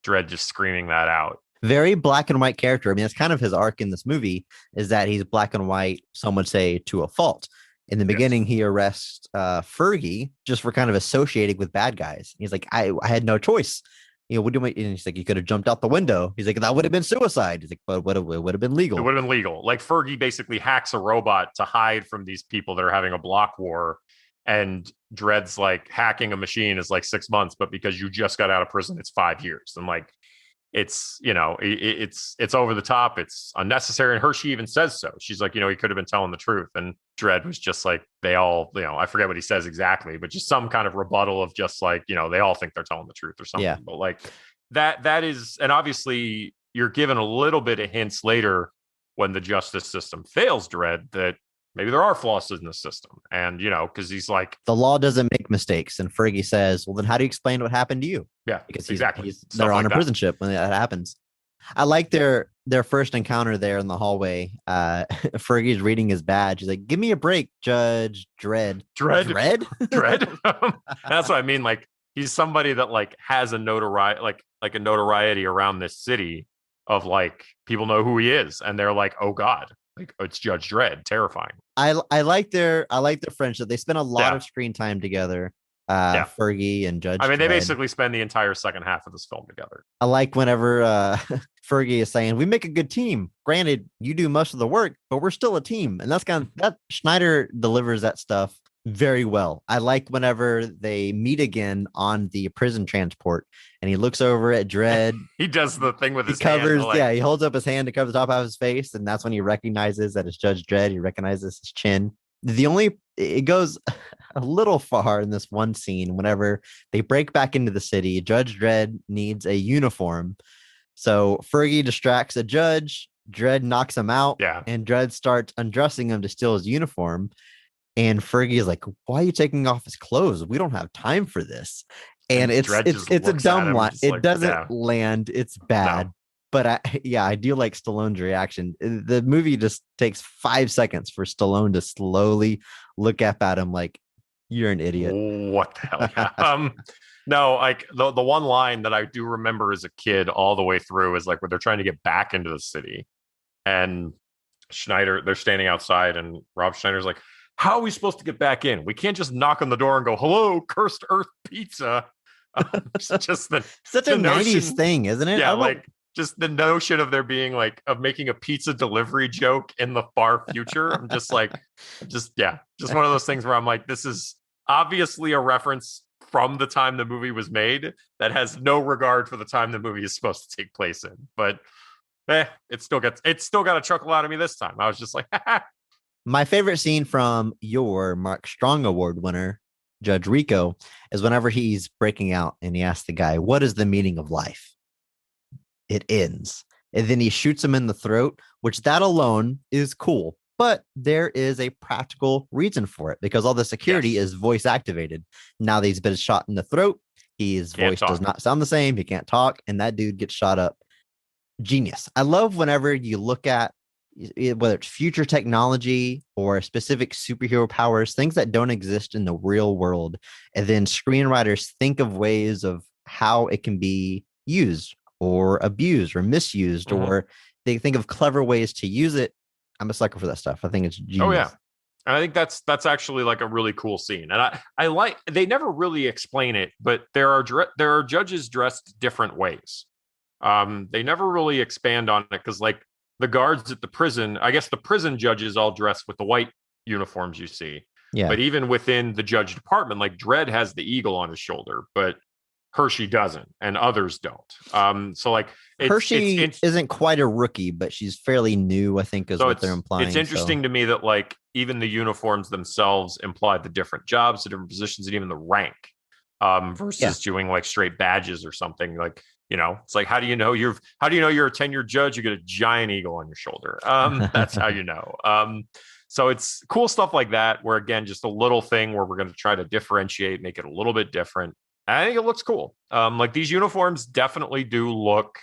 Dredd just screaming that out. Very black and white character. I mean, that's kind of his arc in this movie, is that he's black and white, some would say, to a fault. In the beginning, he arrests Fergie just for kind of associating with bad guys. He's like, I had no choice. What do I? And he's like, you could have jumped out the window. He's like, that would have been suicide. He's like, but it would have been legal. It would have been legal. Like Fergie basically hacks a robot to hide from these people that are having a block war. And Dredd's like, hacking a machine is like 6 months, but because you just got out of prison, it's 5 years. And like, it's it's over the top, it's unnecessary, and Hershey even says so. She's like, he could have been telling the truth, and Dredd was just like, they all, I forget what he says exactly, but just some kind of rebuttal of just like, they all think they're telling the truth or something. Yeah. But like that is, and obviously you're given a little bit of hints later when the justice system fails Dredd that maybe there are flaws in the system. And, because he's like, the law doesn't make mistakes. And Fergie says, well, then how do you explain what happened to you? Yeah, because exactly. They're on a prison ship when that happens. I like their first encounter there in the hallway. Fergie's reading his badge. He's like, give me a break, Judge Dredd. Dredd? That's what I mean. Like, he's somebody that like has a notoriety, like a notoriety around this city of like, people know who he is. And they're like, oh God. Like, it's Judge Dredd, terrifying. I like their friendship. They spend a lot of screen time together. Fergie and Judge. I mean, Dredd. They basically spend the entire second half of this film together. I like whenever Fergie is saying, "We make a good team. Granted, you do most of the work, but we're still a team." And that's that Schneider delivers that stuff very well. I like whenever they meet again on the prison transport, and he looks over at Dredd. He does the thing with his covers, hand. He holds up his hand to cover the top of his face, and that's when he recognizes that it's Judge Dredd. He recognizes his chin. It goes a little far in this one scene whenever they break back into the city. Judge Dredd needs a uniform. So Fergie distracts a judge. Dredd knocks him out. Yeah. And Dredd starts undressing him to steal his uniform. And Fergie is like, "Why are you taking off his clothes? We don't have time for this." And Dredd just it's a looks at dumb him, line. just It like, doesn't yeah. land. It's bad. No. But I do like Stallone's reaction. The movie just takes 5 seconds for Stallone to slowly look up at him like, "You're an idiot." What the hell? Yeah. No, like the one line that I do remember as a kid all the way through is like where they're trying to get back into the city, and Schneider, they're standing outside, and Rob Schneider's like, "How are we supposed to get back in? We can't just knock on the door and go, 'Hello, Cursed Earth Pizza.'" It's just such a 90s thing, isn't it? Yeah, like just the notion of there being like of making a pizza delivery joke in the far future. I'm just like, just one of those things where I'm like, this is obviously a reference from the time the movie was made that has no regard for the time the movie is supposed to take place in. But it still got a chuckle out of me this time. I was just like, My favorite scene from your Mark Strong Award winner, Judge Rico, is whenever he's breaking out and he asks the guy, "What is the meaning of life?" It ends. And then he shoots him in the throat, which that alone is cool. But there is a practical reason for it because all the security is voice activated. Now that he's been shot in the throat, his voice does not sound the same. He can't talk. And that dude gets shot up. Genius. I love whenever you look at whether it's future technology or specific superhero powers, things that don't exist in the real world. And then screenwriters think of ways of how it can be used or abused or misused, or they think of clever ways to use it. I'm a sucker for that stuff. I think it's genius. Oh yeah. And I think that's actually like a really cool scene. And I like, they never really explain it, but there are judges dressed different ways. They never really expand on it because like the guards at the prison, I guess the prison judges all dress with the white uniforms you see. Yeah. But even within the judge department, like Dredd has the eagle on his shoulder, but Hershey doesn't, and others don't. So like Hershey isn't quite a rookie, but she's fairly new, I think, is what they're implying. It's interesting to me that like even the uniforms themselves imply the different jobs, the different positions, and even the rank, versus doing like straight badges or something. Like, you know, it's like how do you know you're a tenured judge? You get a giant eagle on your shoulder. That's how you know. So it's cool stuff like that, where again, just a little thing where we're going to try to differentiate, make it a little bit different. I think it looks cool. Like these uniforms definitely do look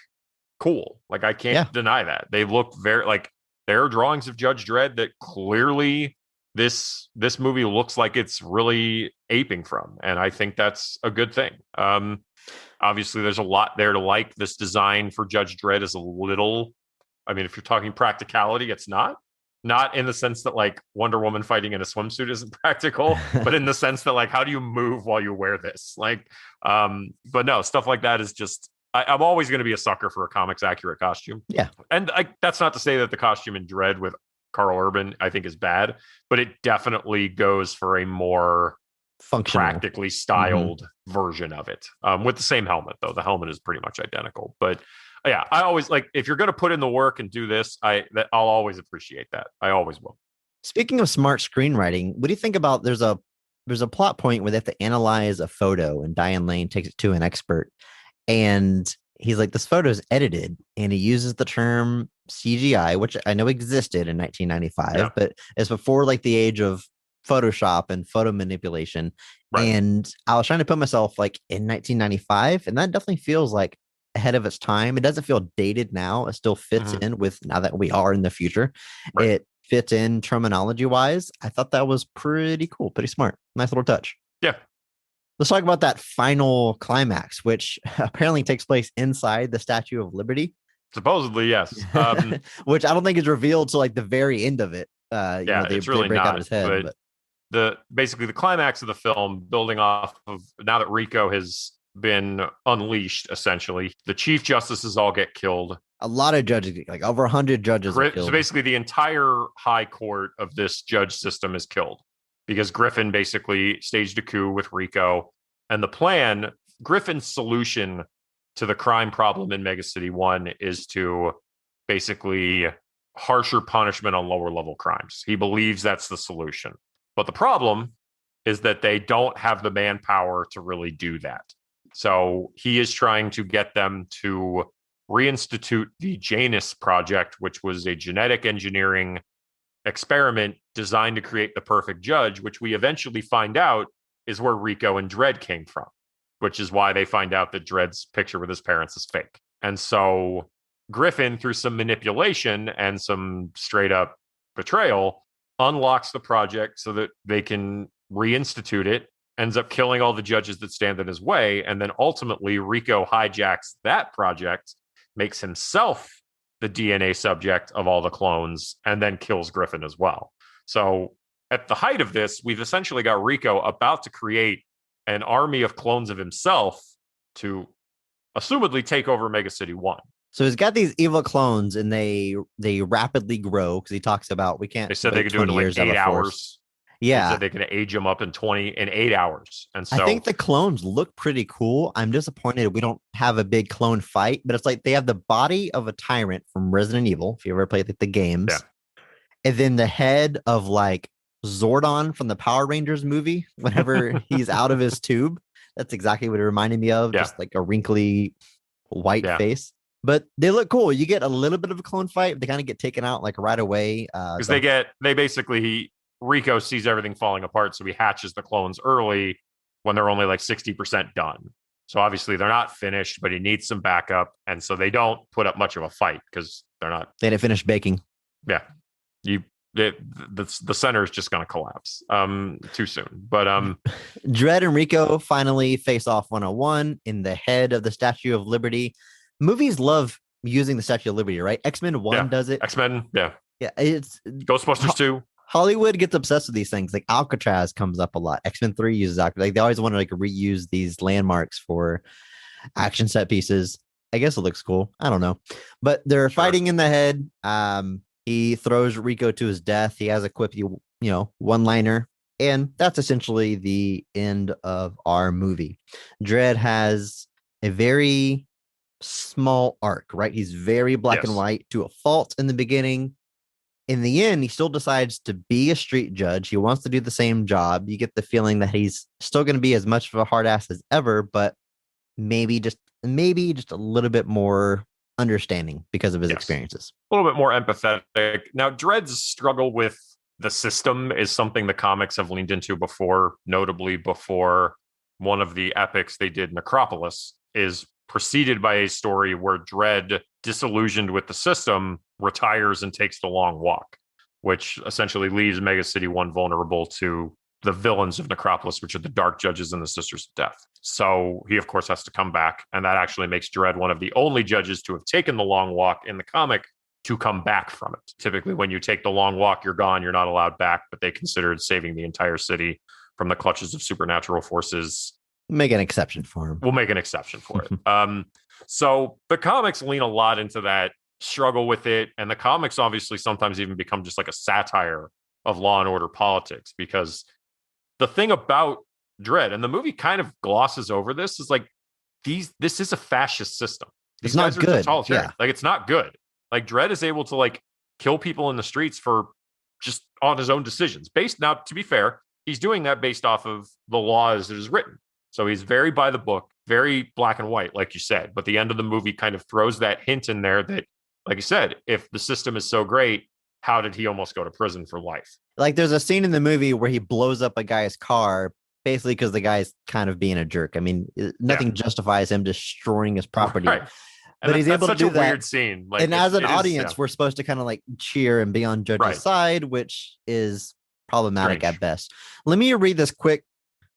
cool. Like I can't deny that. They look very like there are drawings of Judge Dredd that clearly this movie looks like it's really aping from. And I think that's a good thing. Obviously there's a lot there to like. This design for Judge Dredd is a little, I mean, if you're talking practicality, it's not in the sense that like Wonder Woman fighting in a swimsuit isn't practical, but in the sense that like, how do you move while you wear this? Like, but no, stuff like that is just, I'm always going to be a sucker for a comics accurate costume. Yeah. And that's not to say that the costume in Dredd with Carl Urban, I think is bad, but it definitely goes for a more functional, practically styled version of it. With the same helmet though. The helmet is pretty much identical, but yeah, I always like if you're going to put in the work and do this, I'll always appreciate that. I always will. Speaking of smart screenwriting, what do you think about there's a plot point where they have to analyze a photo and Diane Lane takes it to an expert and he's like, this photo is edited, and he uses the term CGI, which I know existed in 1995, but it's before like the age of Photoshop and photo manipulation. Right. And I was trying to put myself like in 1995, and that definitely feels like ahead of its time. It doesn't feel dated now. It still fits in with now that we are in the future. Right. It fits in terminology wise. I thought that was pretty cool, pretty smart. Nice little touch. Yeah. Let's talk about that final climax, which apparently takes place inside the Statue of Liberty. Supposedly, yes. Which I don't think is revealed till like the very end of it. It's really break not. Out his head, but basically the climax of the film, building off of now that Rico has been unleashed, essentially the chief justices all get killed. A lot of judges, like over 100 judges are killed. So basically the entire high court of this judge system is killed because Griffin basically staged a coup with Rico. And the plan, Griffin's solution to the crime problem in Mega City 1 is to basically harsher punishment on lower level crimes. He believes that's the solution. But the problem is that they don't have the manpower to really do that. So he is trying to get them to reinstitute the Janus Project, which was a genetic engineering experiment designed to create the perfect judge, which we eventually find out is where Rico and Dredd came from, which is why they find out that Dredd's picture with his parents is fake. And so Griffin, through some manipulation and some straight up betrayal, unlocks the project so that they can reinstitute it, ends up killing all the judges that stand in his way. And then ultimately, Rico hijacks that project, makes himself the DNA subject of all the clones, and then kills Griffin as well. So at the height of this, we've essentially got Rico about to create an army of clones of himself to assumedly take over Mega City 1. So he's got these evil clones, and they rapidly grow, because he talks about we can't. They said they could do it in like 8 hours. Yeah, they said they can age them up in 8 hours. And so I think the clones look pretty cool. I'm disappointed we don't have a big clone fight, but it's like they have the body of a tyrant from Resident Evil, if you ever played the games, and then the head of like Zordon from the Power Rangers movie whenever he's out of his tube. That's exactly what it reminded me of, just like a wrinkly white face. But they look cool. You get a little bit of a clone fight. They kind of get taken out like right away. Because Rico sees everything falling apart, so he hatches the clones early when they're only like 60% done. So obviously they're not finished, but he needs some backup, and so they don't put up much of a fight because they're not. They didn't finish baking. Yeah, the center is just going to collapse too soon. But Dredd and Rico finally face off 101 in the head of the Statue of Liberty. Movies love using the Statue of Liberty, right? X-Men 1 does it. X-Men, yeah. It's Ghostbusters 2. Hollywood gets obsessed with these things. Like Alcatraz comes up a lot. X-Men 3 uses Alcatraz. Like they always want to like reuse these landmarks for action set pieces. I guess it looks cool. I don't know. But they're fighting in the head. He throws Rico to his death. He has a quippy, one-liner. And that's essentially the end of our movie. Dredd has a very small arc, right? He's very black and white to a fault in the beginning. In the end, he still decides to be a street judge. He wants to do the same job. You get the feeling that he's still going to be as much of a hard ass as ever, but maybe just a little bit more understanding because of his experiences. A little bit more empathetic. Now, Dredd's struggle with the system is something the comics have leaned into before, notably before one of the epics they did, Necropolis, is preceded by a story where Dredd, disillusioned with the system, retires and takes the long walk, which essentially leaves Mega City 1 vulnerable to the villains of Necropolis, which are the Dark Judges and the Sisters of Death. So he, of course, has to come back, and that actually makes Dredd one of the only judges to have taken the long walk in the comic to come back from it. Typically, when you take the long walk, you're gone, you're not allowed back, but they considered saving the entire city from the clutches of supernatural forces. Make an exception for him. We'll make an exception for it. So the comics lean a lot into that struggle with it. And the comics obviously sometimes even become just like a satire of law and order politics, because the thing about Dredd, and the movie kind of glosses over this, is like this is a fascist system. It's not good. Yeah. Like it's not good. Like Dredd is able to like kill people in the streets for just on his own decisions. Now, to be fair, he's doing that based off of the law as it is written. So he's very by the book, very black and white, like you said. But the end of the movie kind of throws that hint in there that, like you said, if the system is so great, how did he almost go to prison for life? Like there's a scene in the movie where he blows up a guy's car, basically because the guy's kind of being a jerk. I mean, nothing justifies him destroying his property. Right. But he's able to do that. Such a weird scene. Like, and as an audience, we're supposed to kind of like cheer and be on Judge's side, which is problematic at best. Let me read this quick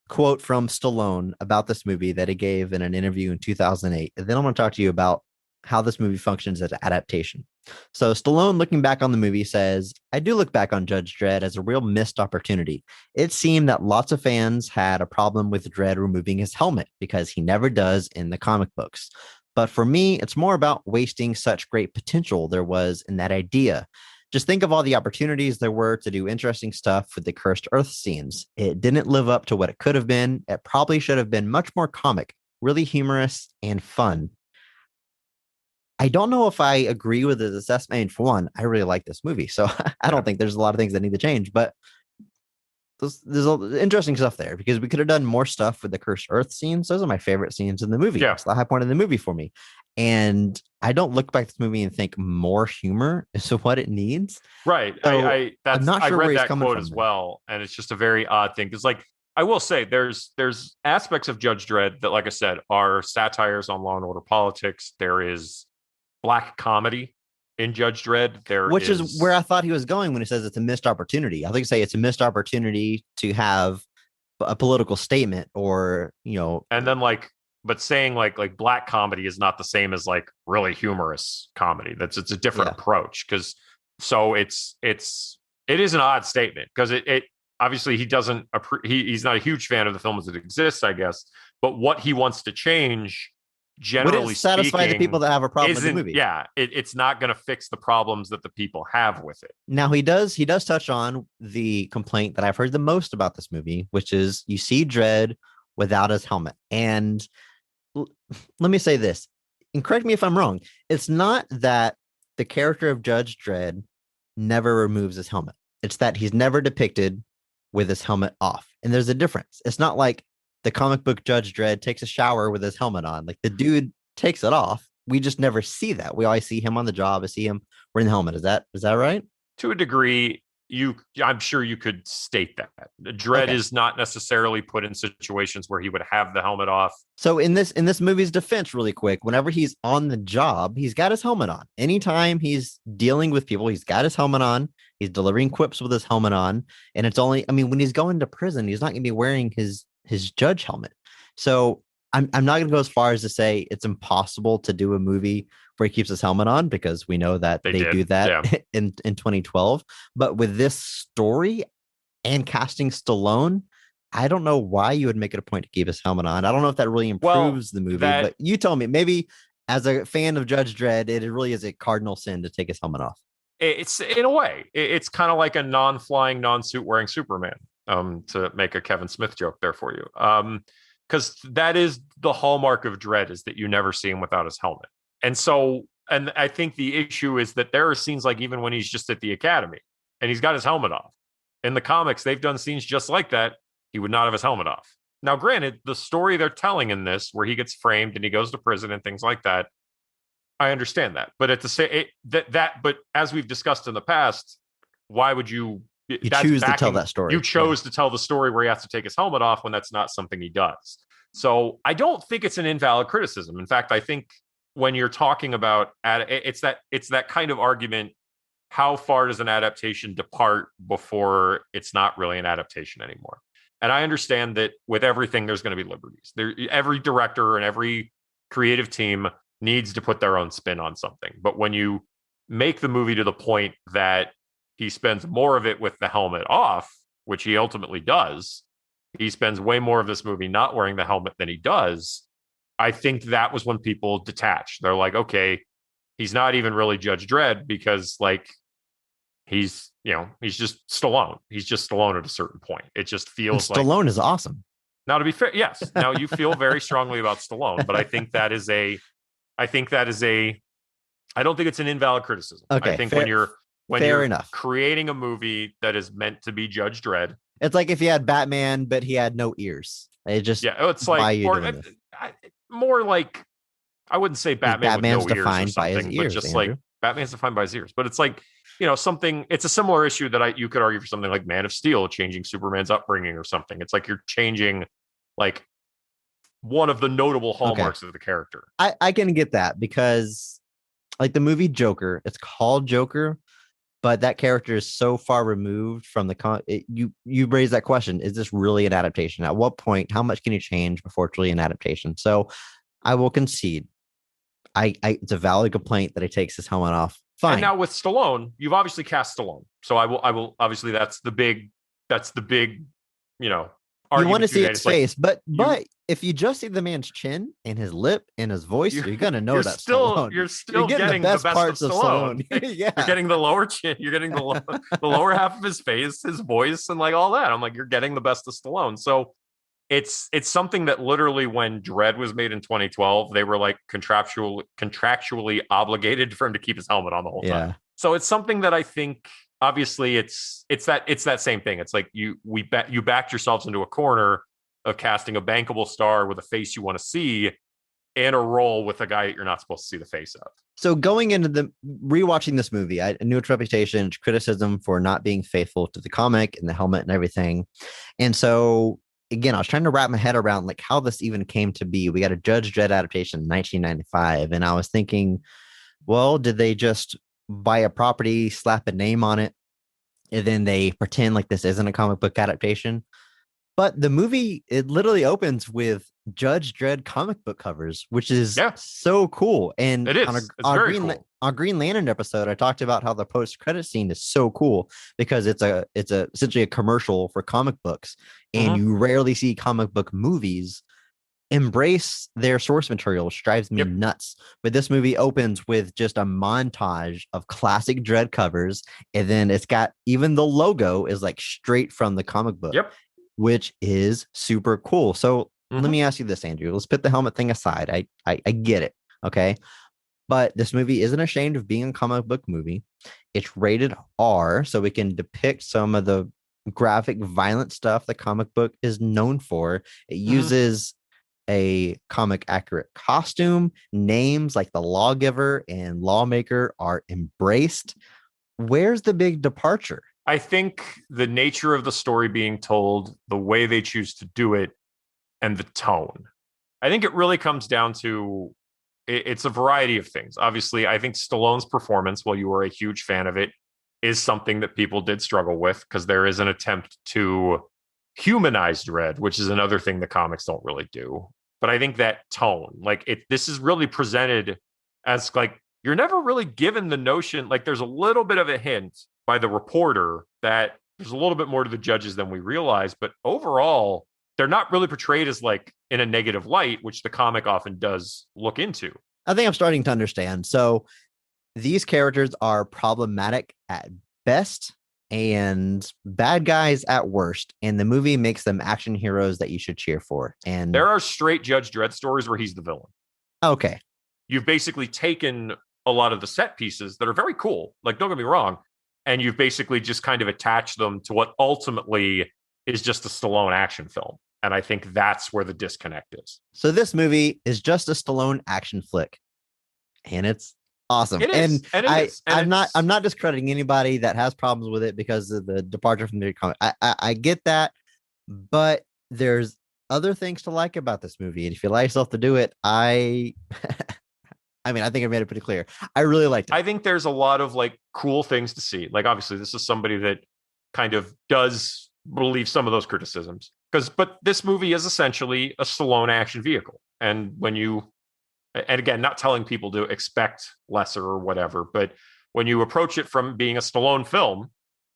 quote from Stallone about this movie that he gave in an interview in 2008. And then I'm going to talk to you about how this movie functions as an adaptation. So Stallone, looking back on the movie, says, "I do look back on Judge Dredd as a real missed opportunity. It seemed that lots of fans had a problem with Dredd removing his helmet because he never does in the comic books. But for me, it's more about wasting such great potential there was in that idea. Just think of all the opportunities there were to do interesting stuff with the Cursed Earth scenes. It didn't live up to what it could have been. It probably should have been much more comic, really humorous and fun." I don't know if I agree with his assessment. I mean, for one, I really like this movie, so I don't think there's a lot of things that need to change. But interesting stuff there because we could have done more stuff with the cursed earth scenes. Those are my favorite scenes in the movie. Yeah. It's the high point of the movie for me. And I don't look back at this movie and think more humor is what it needs. Right. So I'm not sure I where read he's that coming quote from as there. well, and it's just a very odd thing because, like, I will say there's aspects of Judge Dredd that, like I said, are satires on law and order politics. There is black comedy in Judge Dredd. Which is where I thought he was going when he says it's a missed opportunity. I think say it's a missed opportunity to have a political statement or, and then but saying like black comedy is not the same as like really humorous comedy. It's a different approach because it is an odd statement because it obviously he's not a huge fan of the film as it exists, I guess, but what he wants to change, generally satisfy speaking, the people that have a problem with the movie. Yeah, it's not going to fix the problems that the people have with it. Now he does touch on the complaint that I've heard the most about this movie, which is you see Dredd without his helmet. And let me say this, and correct me if I'm wrong. It's not that the character of Judge Dredd never removes his helmet. It's that he's never depicted with his helmet off. And there's a difference. It's not like the comic book Judge Dredd takes a shower with his helmet on. Like the dude takes it off. We just never see that. We always see him on the job. I see him wearing the helmet. Is that right? To a degree, I'm sure you could state that. Dredd is not necessarily put in situations where he would have the helmet off. So in this movie's defense, really quick, whenever he's on the job, he's got his helmet on. Anytime he's dealing with people, he's got his helmet on. He's delivering quips with his helmet on. And it's only, when he's going to prison, he's not going to be wearing his judge helmet. So I'm not going to go as far as to say it's impossible to do a movie where he keeps his helmet on because we know that they do that in 2012. But with this story and casting Stallone, I don't know why you would make it a point to keep his helmet on. I don't know if that really improves the movie, but you tell me. Maybe as a fan of Judge Dredd, it really is a cardinal sin to take his helmet off. It's in a way, it's kind of like a non-flying, non-suit wearing Superman. To make a Kevin Smith joke there for you. Because that is the hallmark of Dredd, is that you never see him without his helmet. And I think the issue is that there are scenes like even when he's just at the academy and he's got his helmet off. In the comics, they've done scenes just like that. He would not have his helmet off. Now, granted, the story they're telling in this, where he gets framed and he goes to prison and things like that, I understand that. But at the same but as we've discussed in the past, why would you choose to tell that story? You chose to tell the story where he has to take his helmet off when that's not something he does. So I don't think it's an invalid criticism. In fact, I think when you're talking about it's that kind of argument. How far does an adaptation depart before it's not really an adaptation anymore? And I understand that with everything, there's going to be liberties. Every director and every creative team needs to put their own spin on something. But when you make the movie to the point that he spends more of it with the helmet off, which he ultimately does, he spends way more of this movie not wearing the helmet than he does. I think that was when people detached. They're like, okay, he's not even really Judge Dredd because he's just Stallone. He's just Stallone at a certain point. It just feels like Stallone is awesome. Now, to be fair, yes. Now you feel very strongly about Stallone, but I think that is I don't think it's an invalid criticism. Okay, I think fair, when fair you're enough. creating a movie that is meant to be Judge Dredd. It's like if you had Batman, but he had no ears. It's like more like, I wouldn't say Batman's with no ears by his ears, but just Andrew. like Batman's defined by his ears. But it's like, something. It's a similar issue that you could argue for something like Man of Steel, changing Superman's upbringing or something. It's like you're changing like one of the notable hallmarks of the character. I can get that because like the movie Joker, it's called Joker, but that character is so far removed from the you raise that question, is this really an adaptation? At what point, how much can you change before it's really an adaptation? So I will concede. It's a valid complaint that he takes his helmet off. Fine. And now with Stallone, you've obviously cast Stallone. So I will obviously that's the big, argument. You want to see its face, but if you just see the man's chin and his lip and his voice, you're gonna know that Stallone. You're still getting the best parts of Stallone. Yeah. You're getting the lower chin, you're getting the lower half of his face, his voice, and like all that. I'm like, you're getting the best of Stallone. So it's something that literally when Dredd was made in 2012, they were like contractually obligated for him to keep his helmet on the whole time. So it's something that I think obviously it's that same thing. It's like you backed yourselves into a corner of casting a bankable star with a face you want to see and a role with a guy that you're not supposed to see the face of. So going into the rewatching this movie, I knew its reputation, its criticism for not being faithful to the comic and the helmet and everything. And so again, I was trying to wrap my head around like how this even came to be. We got a Judge Dredd adaptation in 1995. And I was thinking, well, did they just buy a property, slap a name on it, and then they pretend like this isn't a comic book adaptation? But the movie, it literally opens with Judge Dredd comic book covers, which is so cool. And it is. It's very cool. On Green Lantern episode, I talked about how the post-credit scene is so cool because it's essentially a commercial for comic books, and you rarely see comic book movies embrace their source material, which drives me nuts. But this movie opens with just a montage of classic Dredd covers, and then it's got even the logo is like straight from the comic book. Which is super cool. So let me ask you this, Andrew. Let's put the helmet thing aside. I get it. Okay. But this movie isn't ashamed of being a comic book movie. It's rated R, so we can depict some of the graphic, violent stuff the comic book is known for. It uses a comic accurate costume. Names like the Lawgiver and Lawmaker are embraced. Where's the big departure? I think the nature of the story being told, the way they choose to do it, and the tone. I think it really comes down to it's a variety of things. Obviously, I think Stallone's performance, while you were a huge fan of it, is something that people did struggle with because there is an attempt to humanize Dredd, which is another thing the comics don't really do. But I think that tone, this is really presented as like you're never really given the notion, like there's a little bit of a hint by the reporter that there's a little bit more to the judges than we realize, but overall, they're not really portrayed as like in a negative light, which the comic often does look into. I think I'm starting to understand. So these characters are problematic at best and bad guys at worst, and the movie makes them action heroes that you should cheer for. And there are straight Judge Dredd stories where he's the villain. Okay. You've basically taken a lot of the set pieces that are very cool, like don't get me wrong, and you've basically just kind of attached them to what ultimately is just a Stallone action film. And I think that's where the disconnect is. So this movie is just a Stallone action flick, and it's awesome. I'm not discrediting anybody that has problems with it because of the departure from the comic. I get that, but there's other things to like about this movie. And if you allow yourself to do it, I mean, I think I made it pretty clear. I really liked it. I think there's a lot of like cool things to see. Like, obviously, this is somebody that kind of does believe some of those criticisms. But this movie is essentially a Stallone action vehicle. And again, not telling people to expect lesser or whatever, but when you approach it from being a Stallone film,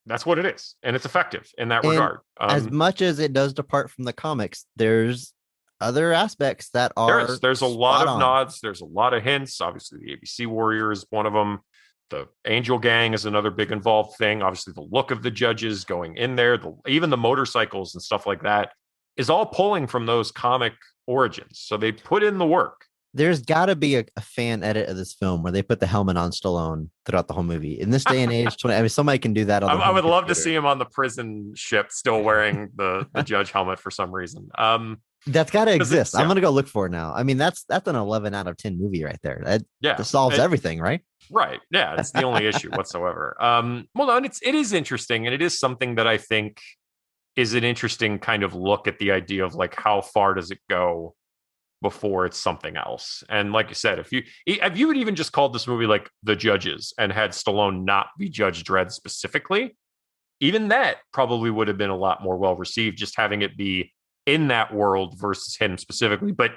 that's what it is. And it's effective in that regard. As much as it does depart from the comics, there's other aspects that are there's a lot of nods, there's a lot of hints. Obviously the ABC Warrior is one of them. The Angel Gang is another big involved thing. Obviously the look of the judges going in there, even the motorcycles and stuff like that is all pulling from those comic origins. So they put in the work. There's got to be a fan edit of this film where they put the helmet on Stallone throughout the whole movie. In this day and age, somebody can do that. I would love to see him on the prison ship still wearing the judge helmet for some reason. That's got to exist. I'm going to go look for it now. I mean, that's an 11 out of 10 movie right there. That solves everything, right? Right. Yeah. That's the only issue whatsoever. Well, no, and it is interesting. And it is something that I think is an interesting kind of look at the idea of like, how far does it go before it's something else? And like you said, if you had even just called this movie like The Judges and had Stallone not be Judge Dredd specifically, even that probably would have been a lot more well received, just having it be in that world versus him specifically. But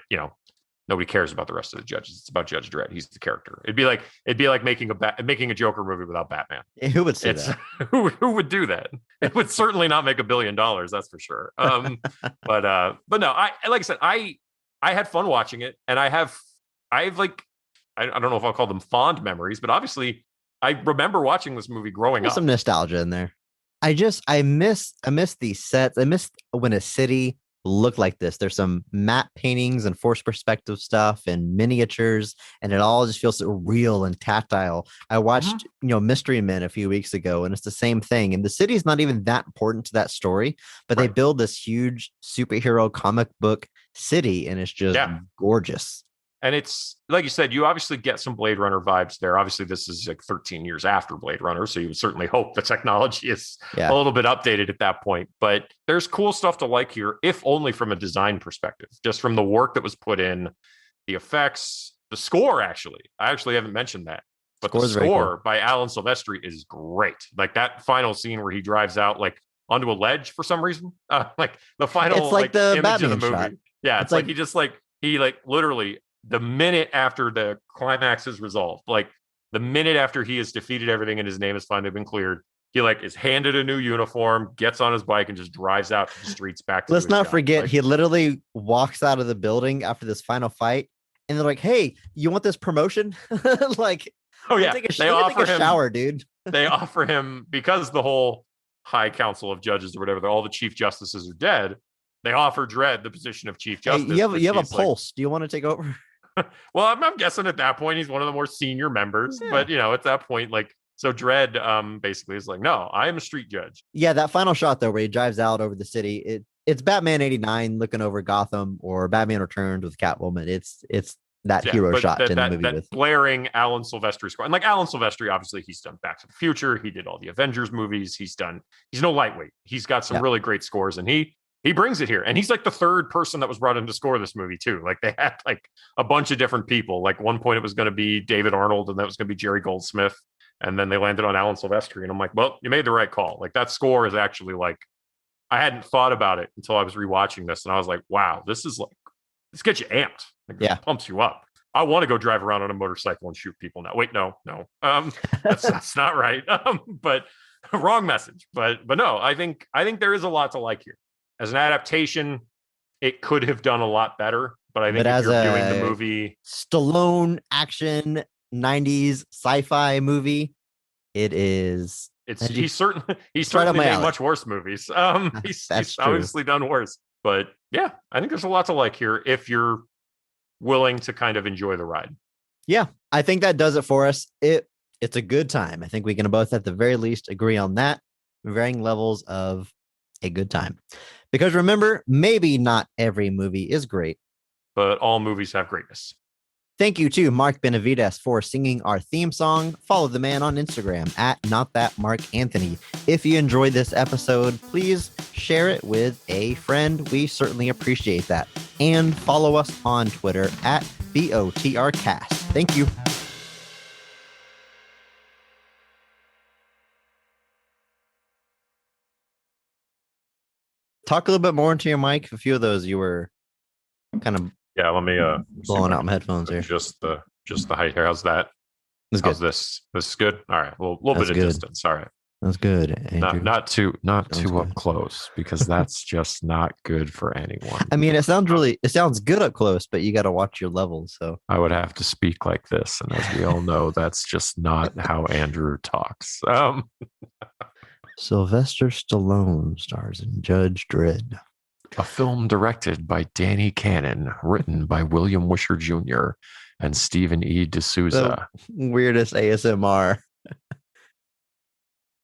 nobody cares about the rest of the judges. It's about Judge Dredd. He's the character. It'd be like making a Joker movie without Batman. Who would say that? Who would do that? It would certainly not make $1 billion. That's for sure. But no, like I said, I had fun watching it, and I have like, I don't know if I'll call them fond memories, but obviously I remember watching this movie growing up. Some nostalgia in there. I miss these sets. I miss when a city look like this. There's some matte paintings and forced perspective stuff and miniatures, and it all just feels so real and tactile. I watched, Mystery Men a few weeks ago, and it's the same thing. And the city is not even that important to that story, but they build this huge superhero comic book city, and it's just gorgeous. And it's like you said, you obviously get some Blade Runner vibes there. Obviously, this is like 13 years after Blade Runner, so you would certainly hope the technology is a little bit updated at that point. But there's cool stuff to like here, if only from a design perspective, just from the work that was put in, the effects, the score. Actually, I haven't mentioned that, but the score by Alan Silvestri is great. Like that final scene where he drives out like onto a ledge for some reason, like the final. It's like the image Batman of the movie. shot. Yeah, it's like he literally. The minute after the climax is resolved, like the minute after he has defeated everything and his name has finally been cleared, he like is handed a new uniform, gets on his bike, and just drives out to the streets back to. Let's not forget, he literally walks out of the building after this final fight, and they're like, "Hey, you want this promotion?" Like, oh yeah, they offer him a shower, dude. They offer him, because the whole High Council of Judges or whatever, all the chief justices are dead. They offer Dredd the position of chief justice. Hey, you have a pulse. Do you want to take over? Well, I'm guessing at that point he's one of the more senior members, but at that point, like, so Dredd basically is like, no, I am a street judge. Yeah, that final shot though, where he drives out over the city, it's Batman 89 looking over Gotham, or Batman Returns with Catwoman. It's that hero shot in the movie that with blaring Alan Silvestri score. And like Alan Silvestri, obviously he's done Back to the Future, he did all the Avengers movies, he's no lightweight. He's got some really great scores, and he brings it here. And he's like the third person that was brought in to score this movie too. Like they had like a bunch of different people. Like one point it was going to be David Arnold, and that was going to be Jerry Goldsmith. And then they landed on Alan Silvestri. And I'm like, well, you made the right call. Like that score is actually like, I hadn't thought about it until I was rewatching this. And I was like, wow, this gets you amped. Like, it pumps you up. I want to go drive around on a motorcycle and shoot people now. Wait, no. That's not right. But wrong message. But no, I think there is a lot to like here. As an adaptation, it could have done a lot better, but I think if you're viewing the movie, Stallone action 90s sci-fi movie, he's certainly made much worse movies. He's obviously done worse, but yeah, I think there's a lot to like here if you're willing to kind of enjoy the ride. Yeah, I think that does it for us. It's a good time. I think we can both at the very least agree on that. Varying levels of a good time. Because remember, maybe not every movie is great, but all movies have greatness. Thank you to Mark Benavides for singing our theme song. Follow the man on Instagram at NotThatMarkAnthony. If you enjoyed this episode, please share it with a friend. We certainly appreciate that. And follow us on Twitter at BOTRcast. Thank you. Talk a little bit more into your mic. A few of those you were kind of let me blowing out my headphones here. Just the height here. How's that? How's this? This is good. All right. Well, a little bit of distance. All right. That's good. Andrew. Not too up close, because that's just not good for anyone. I mean, it sounds good up close, but you got to watch your levels. So I would have to speak like this, and as we all know, that's just not how Andrew talks. Sylvester Stallone stars in Judge Dredd, a film directed by Danny Cannon, written by William Wisher Jr. and Stephen E. D'Souza. The weirdest ASMR.